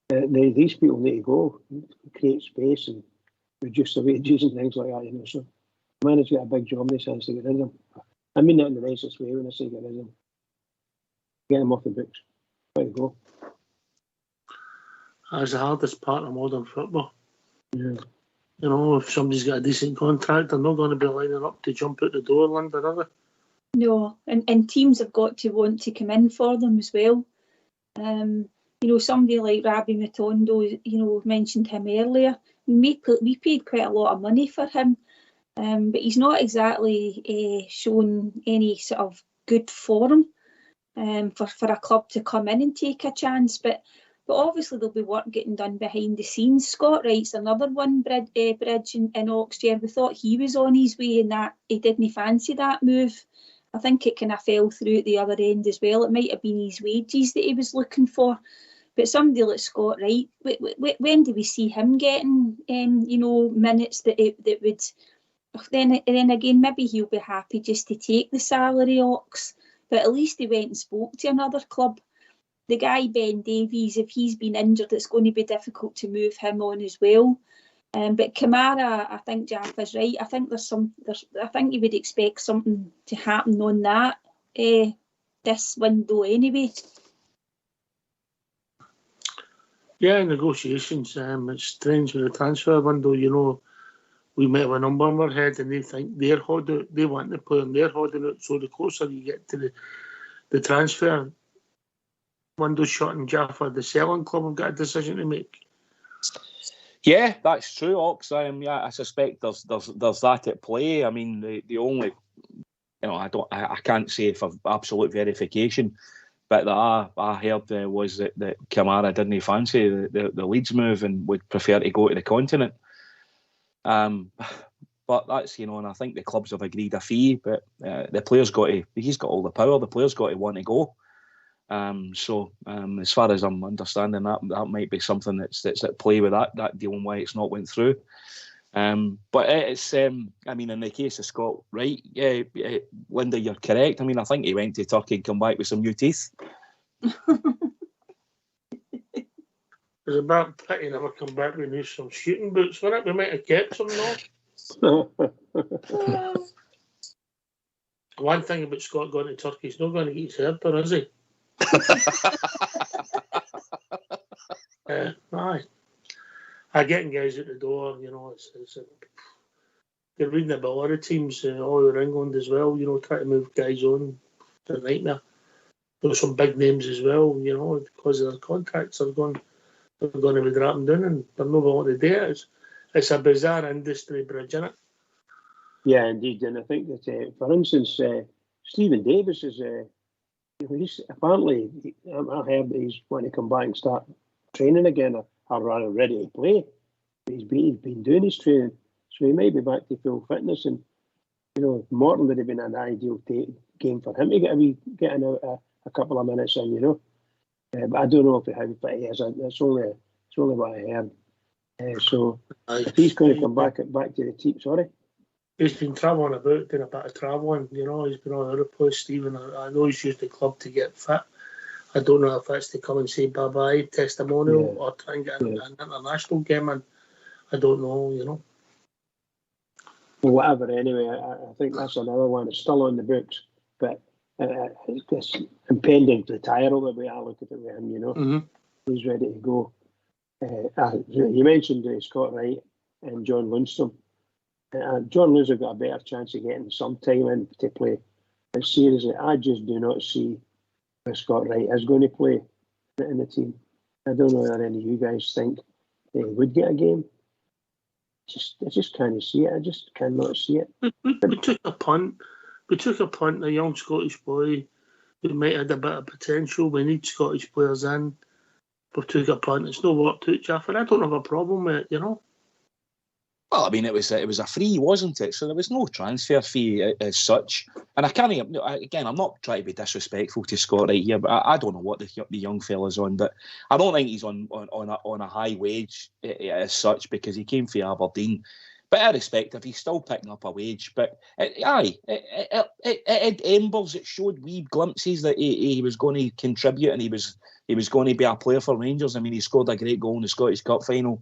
these people need to go, create space and reduce the wages and things like that. So the manager's got a big job in the sense to get rid of them. I mean that in the nicest way when I say get rid of them. Get them off the books. Way to go. That's the hardest part of modern football. Yeah. If somebody's got a decent contract, they're not going to be lining up to jump out the door, Linda, are they? No, and teams have got to want to come in for them as well. Somebody like Rabbi Matondo, mentioned him earlier. We paid quite a lot of money for him, but he's not exactly shown any sort of good form for a club to come in and take a chance. But obviously there'll be work getting done behind the scenes. Scott Wright's another one, Bridge in Oxford. We thought he was on his way and that he didn't fancy that move. I think it kind of fell through at the other end as well. It might have been his wages that he was looking for. But somebody like Scott Wright, when do we see him getting, minutes that would? Then again, maybe he'll be happy just to take the salary, Ox. But at least he went and spoke to another club. The guy Ben Davies, if he's been injured, it's going to be difficult to move him on as well. But Kamara, I think Jaffa's right. I think I think you would expect something to happen on that this window anyway. Yeah, negotiations. It's strange with the transfer window. We might have a number in our head, and they think they're holding out. They want the player, and they're holding out. So the closer you get to the transfer window shut in Jaffa, the selling club have got a decision to make. Yeah, that's true, Ox. I suspect there's that at play. I mean, the only, I can't say for absolute verification, but that I heard was that Kamara didn't fancy the Leeds move and would prefer to go to the continent. But that's, and I think the clubs have agreed a fee, but the player's he's got all the power. The player's got to want to go. So as far as I'm understanding, that might be something that's at play with that deal and why it's not went through. But it's, in the case of Scott Wright, Linda, you're correct. I think he went to Turkey and come back with some new teeth. It's a bad pity he never come back with some shooting boots, wasn't it? We might have kept some, though. One thing about Scott going to Turkey, he's not going to get his hair done, is he? Aye. I getting guys at the door, they're reading about a lot of teams all over England as well, trying to move guys on. It's a nightmare. There's some big names as well, because of their contracts are going to be dropping down and they're not going to do it. It's a bizarre industry bridge, isn't it? Yeah, indeed. And I think that, for instance, Stephen Davis is, he's apparently, I heard that he's wanting to come back and start training again, or rather ready to play. He's been doing his training, so he might be back to full fitness. And, Morton would have been an ideal game for him to get in a couple of minutes in, but I don't know how fit he is. It's only what I heard. So if he's going to come back to the team, sorry. He's been travelling about, doing a bit of travelling. He's been all over the place, Stephen. I know he's used the club to get fit. I don't know if that's to come and say bye-bye, testimonial, or try and get an international game in. I don't know, Well, whatever, anyway, I think that's another one. It's still on the books, but it's this impending retire the way I look at it with him, Mm-hmm. He's ready to go. You mentioned Scott Wright and John Lundstrom. John Lundstrom got a better chance of getting some time in to play. But seriously, I just do not see where Scott Wright is going to play in the team. I don't know whether any of you guys think they would get a game. I just can't see it. I just cannot see it. We took a punt. A young Scottish boy who might have a bit of potential. We need Scottish players in. We took a punt. It's not worked out, Jaffa. I don't have a problem with it, Well, it was a free, wasn't it? So there was no transfer fee as such. And I can't, again, I'm not trying to be disrespectful to Scott right here, but I don't know what the young fella's on, but I don't think he's on a high wage as such because he came from Aberdeen. But irrespective, he's still picking up a wage. But it embers. It showed wee glimpses that he was going to contribute and he was going to be a player for Rangers. He scored a great goal in the Scottish Cup final.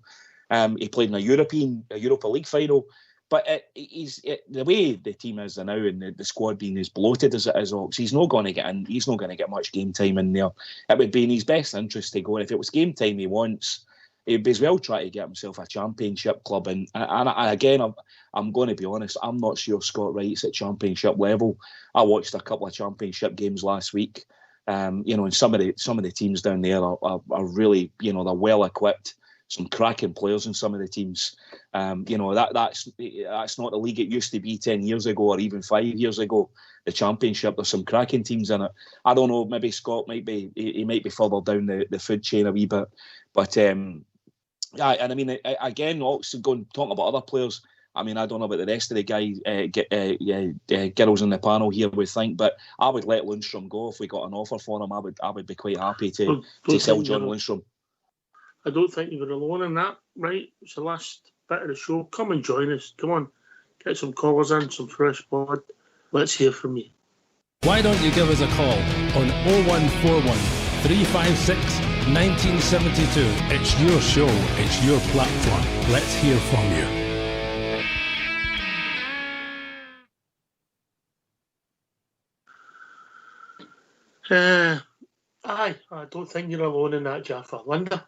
He played in a Europa League final. But the way the team is now and the squad being as bloated as it is, he's not going to get in. He's not going to get much game time in there. It would be in his best interest to go. And if it was game time he wants, he'd be as well try to get himself a championship club. And again, I'm going to be honest, I'm not sure Scott Wright's at championship level. I watched a couple of championship games last week. And some of the teams down there are really, they're well equipped. Some cracking players in some of the teams. That's not the league it used to be 10 years ago or even 5 years ago. The Championship, there's some cracking teams in it. I don't know, maybe Scott might be further down the food chain a wee bit. But again, also going talking about other players, I mean, I don't know about the rest of the guys, girls on the panel here would think, but I would let Lundstrom go if we got an offer for him. I would be quite happy to sell John Lundstrom. I don't think you're alone in that, right? It's the last bit of the show. Come and join us. Come on, get some callers in, some fresh blood. Let's hear from you. Why don't you give us a call on 0141 356 1972. It's your show, it's your platform. Let's hear from you. I don't think you're alone in that, Jaffa. Linda?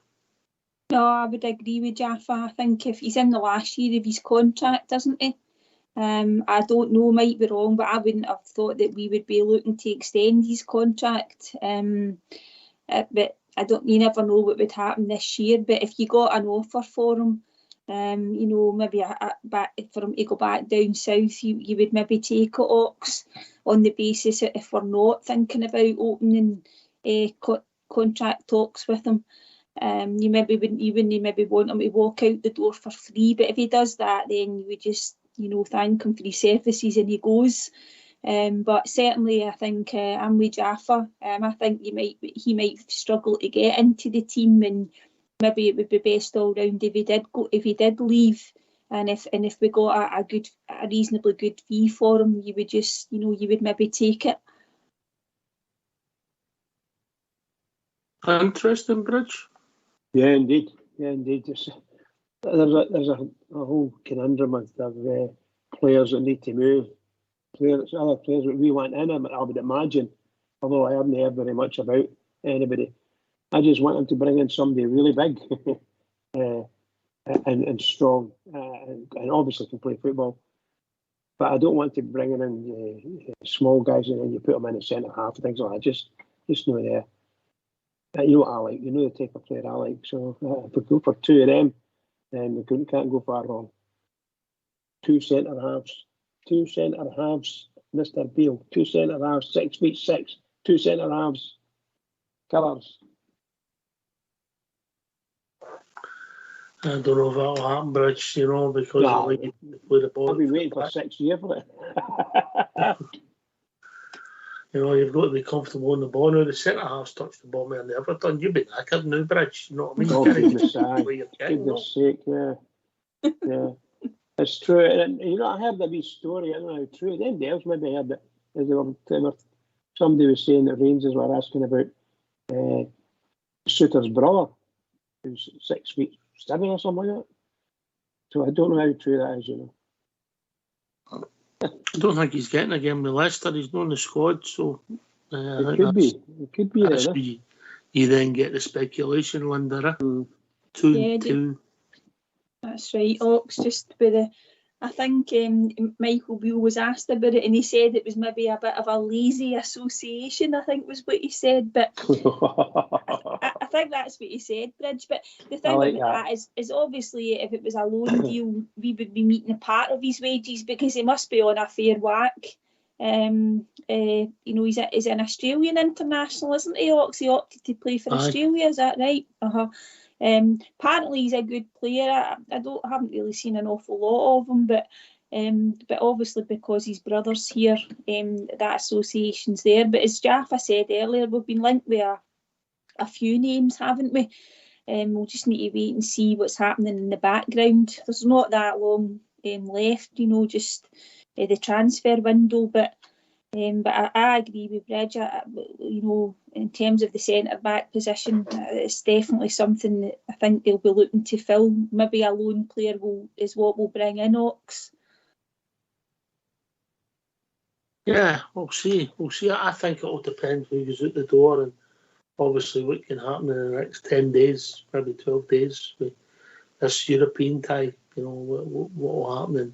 No, I would agree with Jaffa. I think if he's in the last year of his contract, isn't he? I don't know, might be wrong, but I wouldn't have thought that we would be looking to extend his contract. But you never know what would happen this year. But if you got an offer for him, maybe for him to go back down south, you would maybe take it, Ox, on the basis that if we're not thinking about opening contract talks with him, you wouldn't maybe want him to walk out the door for free. But if he does that, then you would just thank him for his services and he goes. But certainly, I think I'm with Jaffa. I think he might struggle to get into the team, and maybe it would be best all round if he did leave, and if we got a reasonably good fee for him, you would just you would maybe take it. Interesting, Bridge. Yeah, indeed. There's a whole conundrum of players that need to move. Other players that we want in, I would imagine, although I haven't heard very much about anybody. I just want them to bring in somebody really big and strong, and obviously can play football. But I don't want to bring in small guys and then you put them in the centre half and things like that. Just know there. You know what I like. You know the type of player I like. So if we go for two of them, then we can't go far wrong. Two centre halves, Mr. Beale. 2 centre halves, 6'6", 2 centre halves. Colours. I don't know if that'll happen, Bridge, because of the way you play the ball. I'll be waiting for 6 years for it. You've got to be comfortable on the ball. Now, the centre halves touch the ball more than they've ever done. You've been knackered now, Bridge. You know what I mean? Oh, goodness sake, yeah. It's true. And, I heard a wee story. I don't know how true. Anybody else maybe heard it. Somebody was saying that Rangers were asking about Suter's brother, who's 6'7" or something like that. So I don't know how true that is, I don't think he's getting a game with Leicester. He's not in the squad, so it could be. It could be. That's where you then get the speculation, Linda. 2-2. That's right, Ox. Just with I think Michael Beale was asked about it, and he said it was maybe a bit of a lazy association, I think was what he said. But I think that's what he said, Bridge. But the thing about that is obviously if it was a loan deal, we would be meeting a part of his wages because he must be on a fair whack. He's an Australian international, isn't he, Ox? He opted to play for Australia, is that right? Apparently he's a good player. I haven't really seen an awful lot of him, but obviously because his brother's here, that association's there. But as Jaffa said earlier, we've been linked with a few names, haven't we? We'll just need to wait and see what's happening in the background. There's not that long left, just the transfer window, but I agree with Bridge. In terms of the centre-back position, it's definitely something that I think they'll be looking to fill. Maybe a lone player is what we'll bring in, Ox. Yeah, we'll see. I think it'll depend who goes out the door and obviously what can happen in the next 10 days, maybe 12 days with this European tie. What will happen, and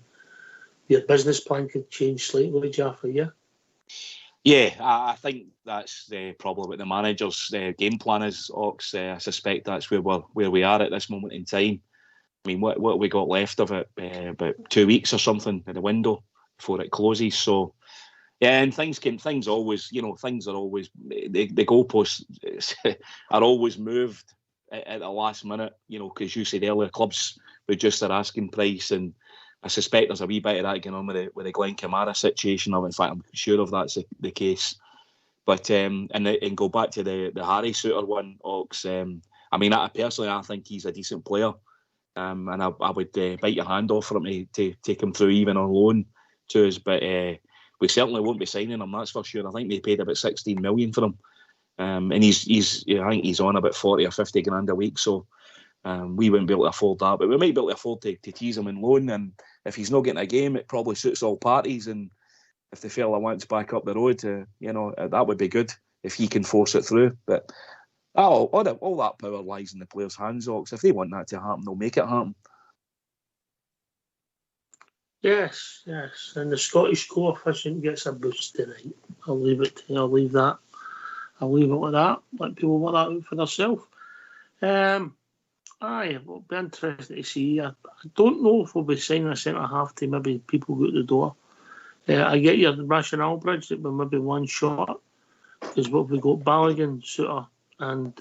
your business plan could change slightly, Jaffa, yeah? Yeah, I think that's probably what the manager's game plan is, Ox. I suspect that's where we are at this moment in time. I mean, what we got left of it? About 2 weeks or something in the window before it closes. So, yeah, and things are always, the goalposts are always moved at the last minute. Because you said earlier, clubs would just their asking price, and I suspect there's a wee bit of that going on with the Glenn Kamara situation. In fact, I'm sure of that's the case. But and go back to the Harry Souttar one, Ox. I mean, I think he's a decent player, and I would bite your hand off for him to take him through even on loan to us. But we certainly won't be signing him. That's for sure. I think they paid about 16 million for him, and he's I think he's on about 40 or 50 grand a week. So. We wouldn't be able to afford that, but we might be able to afford to tease him in loan. And if he's not getting a game, it probably suits all parties. And if the fella wants back up the road, that would be good if he can force it through. But all that power lies in the players' hands, Ox. If they want that to happen, they'll make it happen. Yes. And the Scottish coefficient gets a boost tonight. I'll leave it with that. Let people work that out for themselves. It'll be interesting to see. I don't know if we'll be signing a centre-half to maybe people go to the door. I get your rationale, Bridge, that we're maybe one short. Because what we got, Balogun, Souttar, and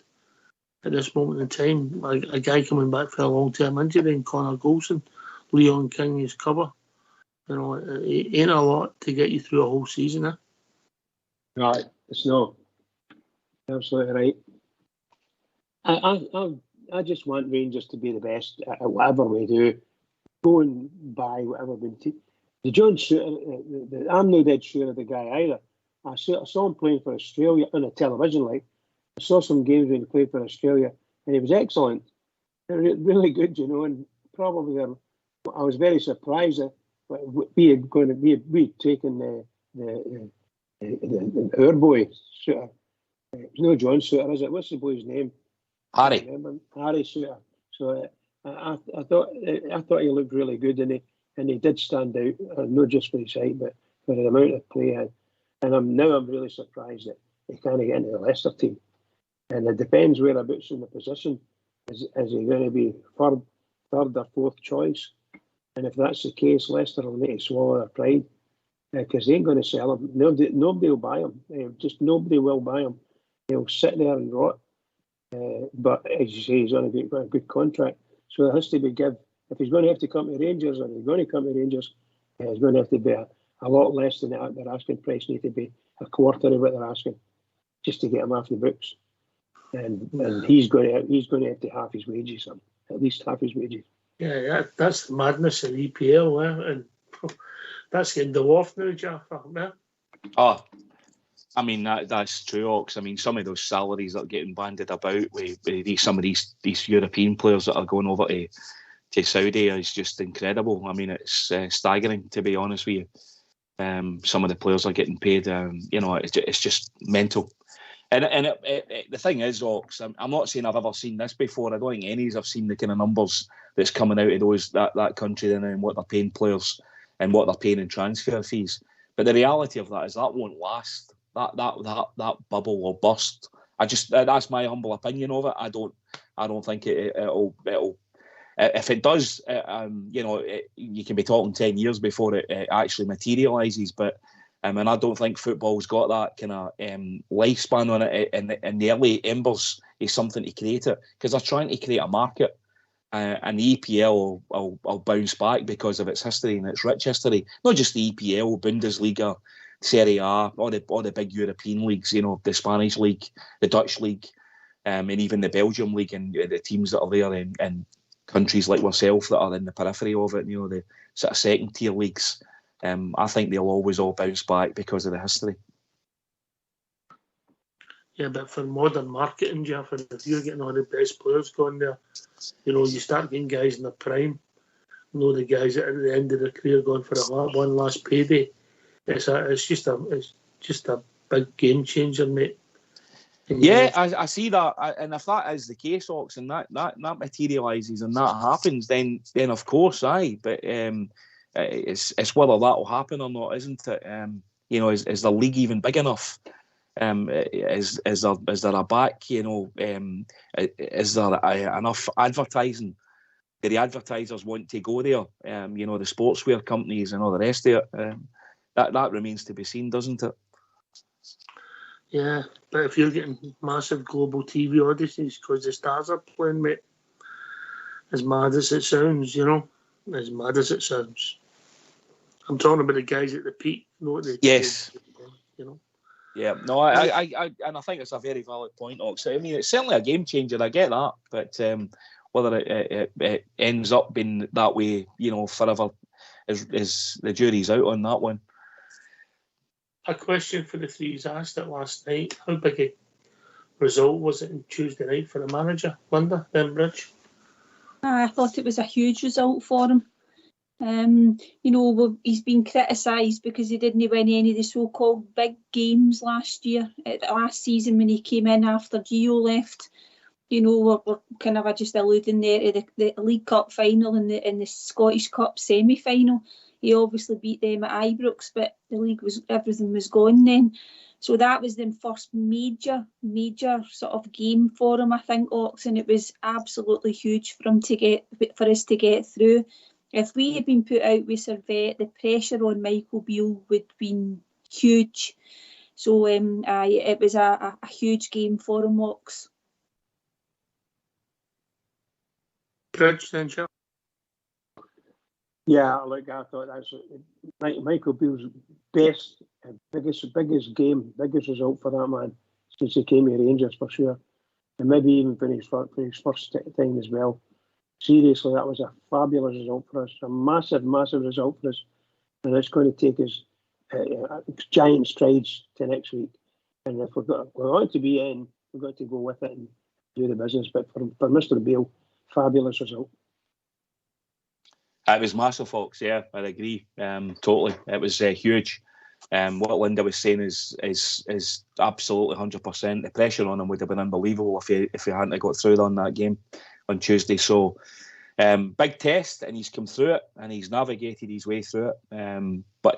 at this moment in time, a guy coming back for a long-term injury, and Connor Golson, Leon King is cover. It ain't a lot to get you through a whole season, eh? Right, it's not. Absolutely right. I just want Rangers to be the best at whatever we do. Go and buy whatever we do. The John Souttar, I'm no dead sure of the guy either. I saw him playing for Australia on a television. I saw some games when he played for Australia, and he was excellent. Really good, and probably I was very surprised that we had taken our boy Souttar. It's no John Souttar, is it? What's the boy's name? Harry Souttar. So I thought he looked really good, and he did stand out, not just for his height, but for the amount of play he had. And I'm really surprised that he can't get into the Leicester team. And it depends whereabouts in the position. Is he going to be third or fourth choice? And if that's the case, Leicester will need to swallow their pride, because they ain't going to sell him. Nobody will buy him. Just nobody will buy him. He'll sit there and rot. But as you say, he's on a good contract, so there has to be give. If he's going to have to come to Rangers, or he's going to come to Rangers, it's going to have to be a lot less than that. Their asking price need to be a quarter of what they're asking, just to get him off the books. And he's going to have to half his wages, at least half his wages. Yeah, that's the madness of the EPL, and that's getting dwarfed now, Jaffa. Yeah. Oh. I mean, that's true, Ox. I mean, some of those salaries that are getting bandied about with some of these European players that are going over to Saudi is just incredible. I mean, it's staggering, to be honest with you. Some of the players are getting paid, it's just mental. And the thing is, Ox, I'm not saying I've ever seen this before. I don't think any of us have seen the kind of numbers that's coming out of that country and what they're paying players and what they're paying in transfer fees. But the reality of that is that won't last. That bubble will burst. That's my humble opinion of it. I don't think it'll. If it does, you can be talking 10 years before it actually materialises. But and I don't think football's got that kind of lifespan on it. And the early embers is something to create it, because they're trying to create a market. And the EPL will bounce back because of its history and its rich history. Not just the EPL, Bundesliga, Serie A, all the big European leagues, the Spanish league, the Dutch league, and even the Belgium league, and the teams that are there in countries like ourselves that are in the periphery of it, the sort of second tier leagues. I think they'll always all bounce back because of the history. Yeah, but for modern marketing, Jeff, if you're getting all the best players going there, you start getting guys in their prime. The guys at the end of their career going for one last payday. It's just a big game changer, mate. Yeah, I see that, and if that is the case, Ox, and that materialises and that happens, then of course, aye. But it's whether that will happen or not, isn't it? Is the league even big enough? Is there a back? Is there enough advertising? Do the advertisers want to go there? The sportswear companies and all the rest of it. That remains to be seen, doesn't it? Yeah, but if you're getting massive global TV audiences because the stars are playing, mate, as mad as it sounds, as mad as it sounds. I'm talking about the guys at the peak. Yes. You know. Yeah, no, I and I think it's a very valid point, Ox. I mean, it's certainly a game changer. I get that, but whether it ends up being that way, forever, is the jury's out on that one. A question for the threes asked it last night. How big a result was it on Tuesday night for the manager, Linda Bridge? I thought it was a huge result for him. He's been criticised because he didn't win any of the so-called big games last season when he came in after Gio left. We're kind of just alluding there to the League Cup final and the Scottish Cup semi-final. He obviously beat them at Ibrox, but everything was gone then. So that was the first major sort of game for him, I think, Ox, and it was absolutely huge for us to get through. If we had been put out with Servette, the pressure on Michael Beale would have been huge. So it was a huge game for him, Ox. Bridge, then, Joe? Yeah, look, I thought that's Michael Beale's best, biggest result for that man since he came to Rangers, for sure. And maybe even for his first time as well. Seriously, that was a fabulous result for us, a massive result for us. And it's going to take us giant strides to next week. And if we want to be in, we've got to go with it and do the business. But for Mr. Beale, fabulous result. It was massive, Fox. Yeah, I agree. Totally, it was huge. What Linda was saying is absolutely 100%. The pressure on him would have been unbelievable if he hadn't got through on that game on Tuesday. So big test, and he's come through it, and he's navigated his way through it. But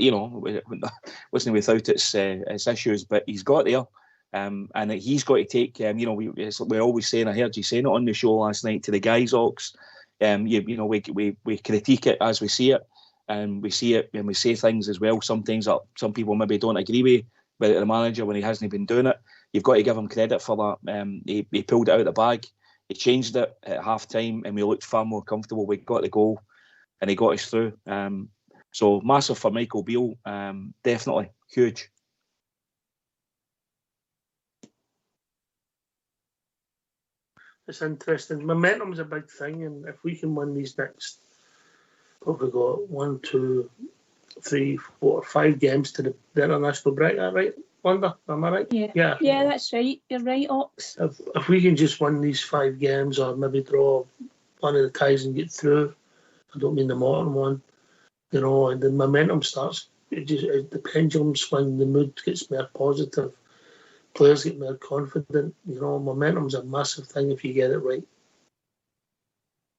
wasn't without its issues, but he's got there. And he's got to take. We're always saying. I heard you saying it on the show last night to the guys, Ox. We critique it as we see it, and we see it and we say things as well. Sometimes some people maybe don't agree with the manager when he hasn't been doing it. You've got to give him credit for that. He pulled it out of the bag. He changed it at half time, and we looked far more comfortable. We got the goal, and he got us through. So massive for Michael Beale. Definitely huge. It's interesting. Momentum's a big thing, and if we can win these next, what have we got? 1, 2, 3, 4, 5 games to the international break. That right, Linda? Am I right? Yeah, that's right. You're right, Ox. If we can just win these 5 games, or maybe draw one of the ties and get through, I don't mean the Morton one, and the momentum starts. The pendulum swing, the mood gets more positive. Players get more confident. Momentum's a massive thing if you get it right.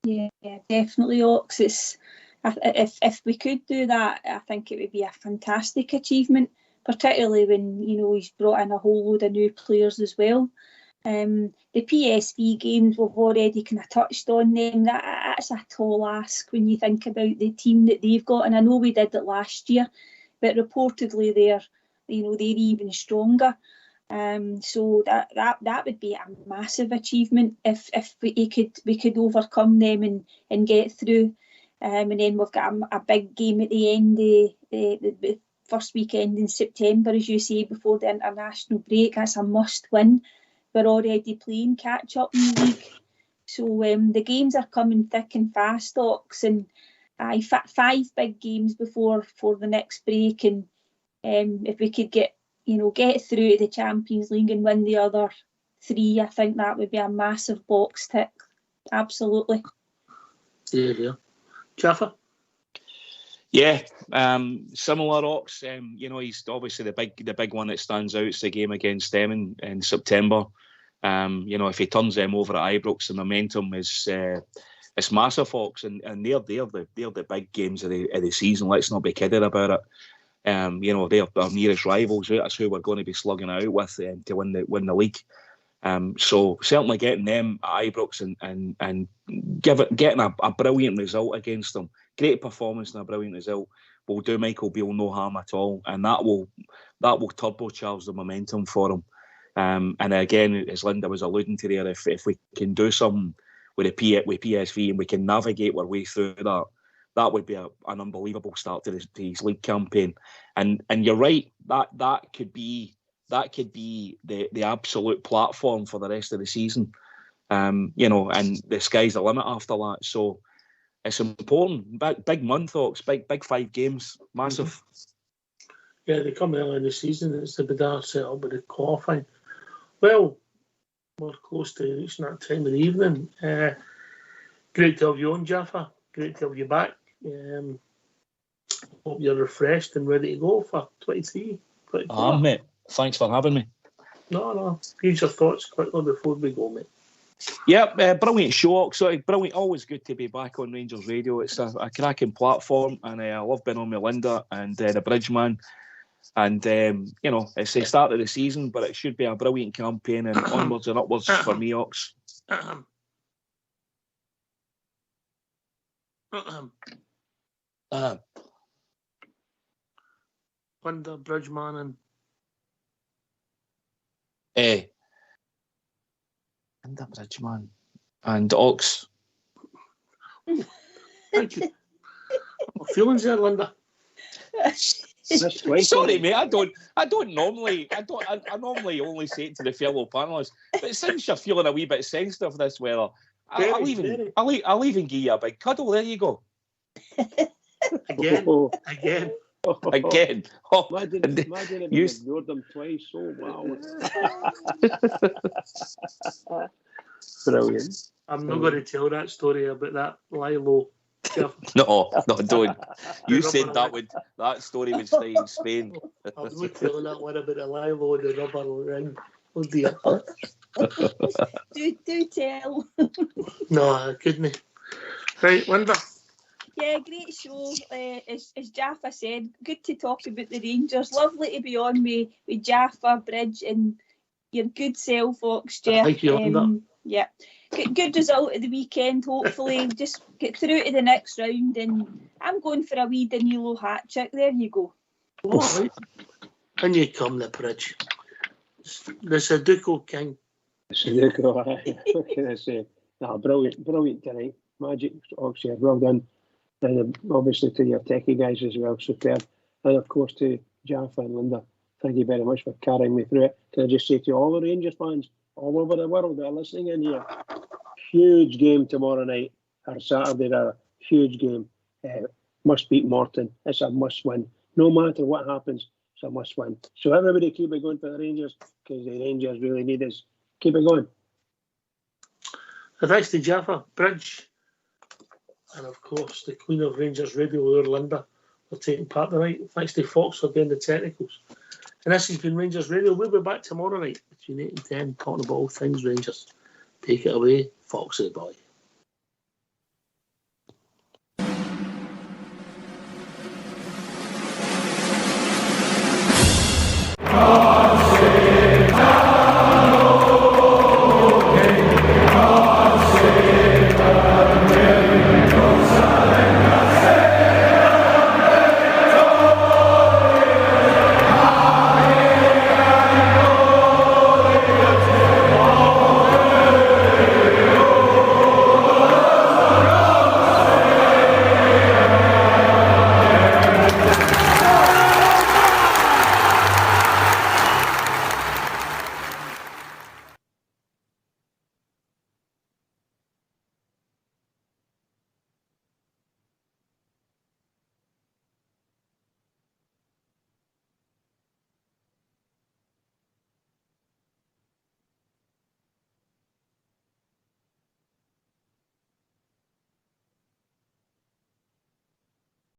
Yeah, definitely, Ox. If we could do that, I think it would be a fantastic achievement, particularly when he's brought in a whole load of new players as well. The PSV games, we've already kind of touched on them. That's a tall ask when you think about the team that they've got, and I know we did it last year, but reportedly they're even stronger. So that would be a massive achievement if we could overcome them and get through. And then we've got a big game at the end, the first weekend in September, as you say, before the international break. That's a must win. We're already playing catch up in the league, so the games are coming thick and fast, Ox, and 5 big games before the next break. And if we could get through to the Champions League and win the other 3, I think that would be a massive box tick. Absolutely. Yeah. Jaffa? Yeah, similar, Ox. He's obviously the big one that stands out. It's the game against them in September. If he turns them over at Ibrox, the momentum is it's massive, Ox, and they're the big games of the season. Let's not be kidding about it. They're our nearest rivals. That's who we're going to be slugging out with to win the league. So certainly getting them at Ibrox and getting a brilliant result against them, great performance and a brilliant result, will do Michael Beale no harm at all, and that will turbocharge the momentum for him. And again, as Linda was alluding to there, if we can do something with PSV and we can navigate our way through that, that would be an unbelievable start to his league campaign. And you're right, that could be the absolute platform for the rest of the season. And the sky's the limit after that. So it's important. Big month, Hawks, big 5 games, massive. Yeah, they come early in the season. It's the bizarre setup with the qualifying. Well, we're close to reaching that time of the evening. Great to have you on, Jaffa. Great to have you back. Hope you're refreshed and ready to go for 23, 24. Mate. Thanks for having me. No. Use your thoughts quickly before we go, mate. Yeah, brilliant show. So brilliant. Always good to be back on Rangers Radio. It's a cracking platform, and I love being on with Linda and the Bridgeman. And it's the start of the season, but it should be a brilliant campaign and onwards and upwards for me, Ox. Linda, Bridgeman, and Linda, Bridgeman, and Ox. Thank you. What feelings there, Linda? Sorry, mate. I normally only say it to the fellow panelists, but since you're feeling a wee bit sensitive this weather, I'll even give you a big cuddle. There you go. Again. Oh, Imagine if you ignored them twice. Oh, wow. Brilliant. I'm not going to tell that story about that Lilo. No, don't. You said that story would stay in Spain. I'm not telling that one about the Lilo and the rubber ring. Oh dear. do tell. No, I couldn't. Right, Linda. Yeah, great show. As Jaffa said, good to talk about the Rangers. Lovely to be on with Jaffa, Bridge, and your good self, Oxger. Thank you, Linda. Yeah. Good result at the weekend, hopefully. Just get through to the next round, and I'm going for a wee Danilo hat trick. There you go. All right. And you come, the Bridge. The Sudoku King. Sudoku, what can I say? No, brilliant tonight. Magic, Oxford, well done. And obviously to your techie guys as well, superb. And of course to Jaffa and Linda, thank you very much for carrying me through it. Can I just say to all the Rangers fans all over the world that are listening in here, huge game tomorrow night, or Saturday, a huge game. Must beat Morton. It's a must win. No matter what happens, it's a must win. So everybody keep it going for the Rangers, because the Rangers really need us. Keep it going. Thanks to Jaffa, Bridge, and of course the Queen of Rangers Radio, Linda, for taking part tonight. Thanks to Fox for doing the technicals. And this has been Rangers Radio. We'll be back tomorrow night between 8 and 10, talking about all things Rangers. Take it away, Foxy boy.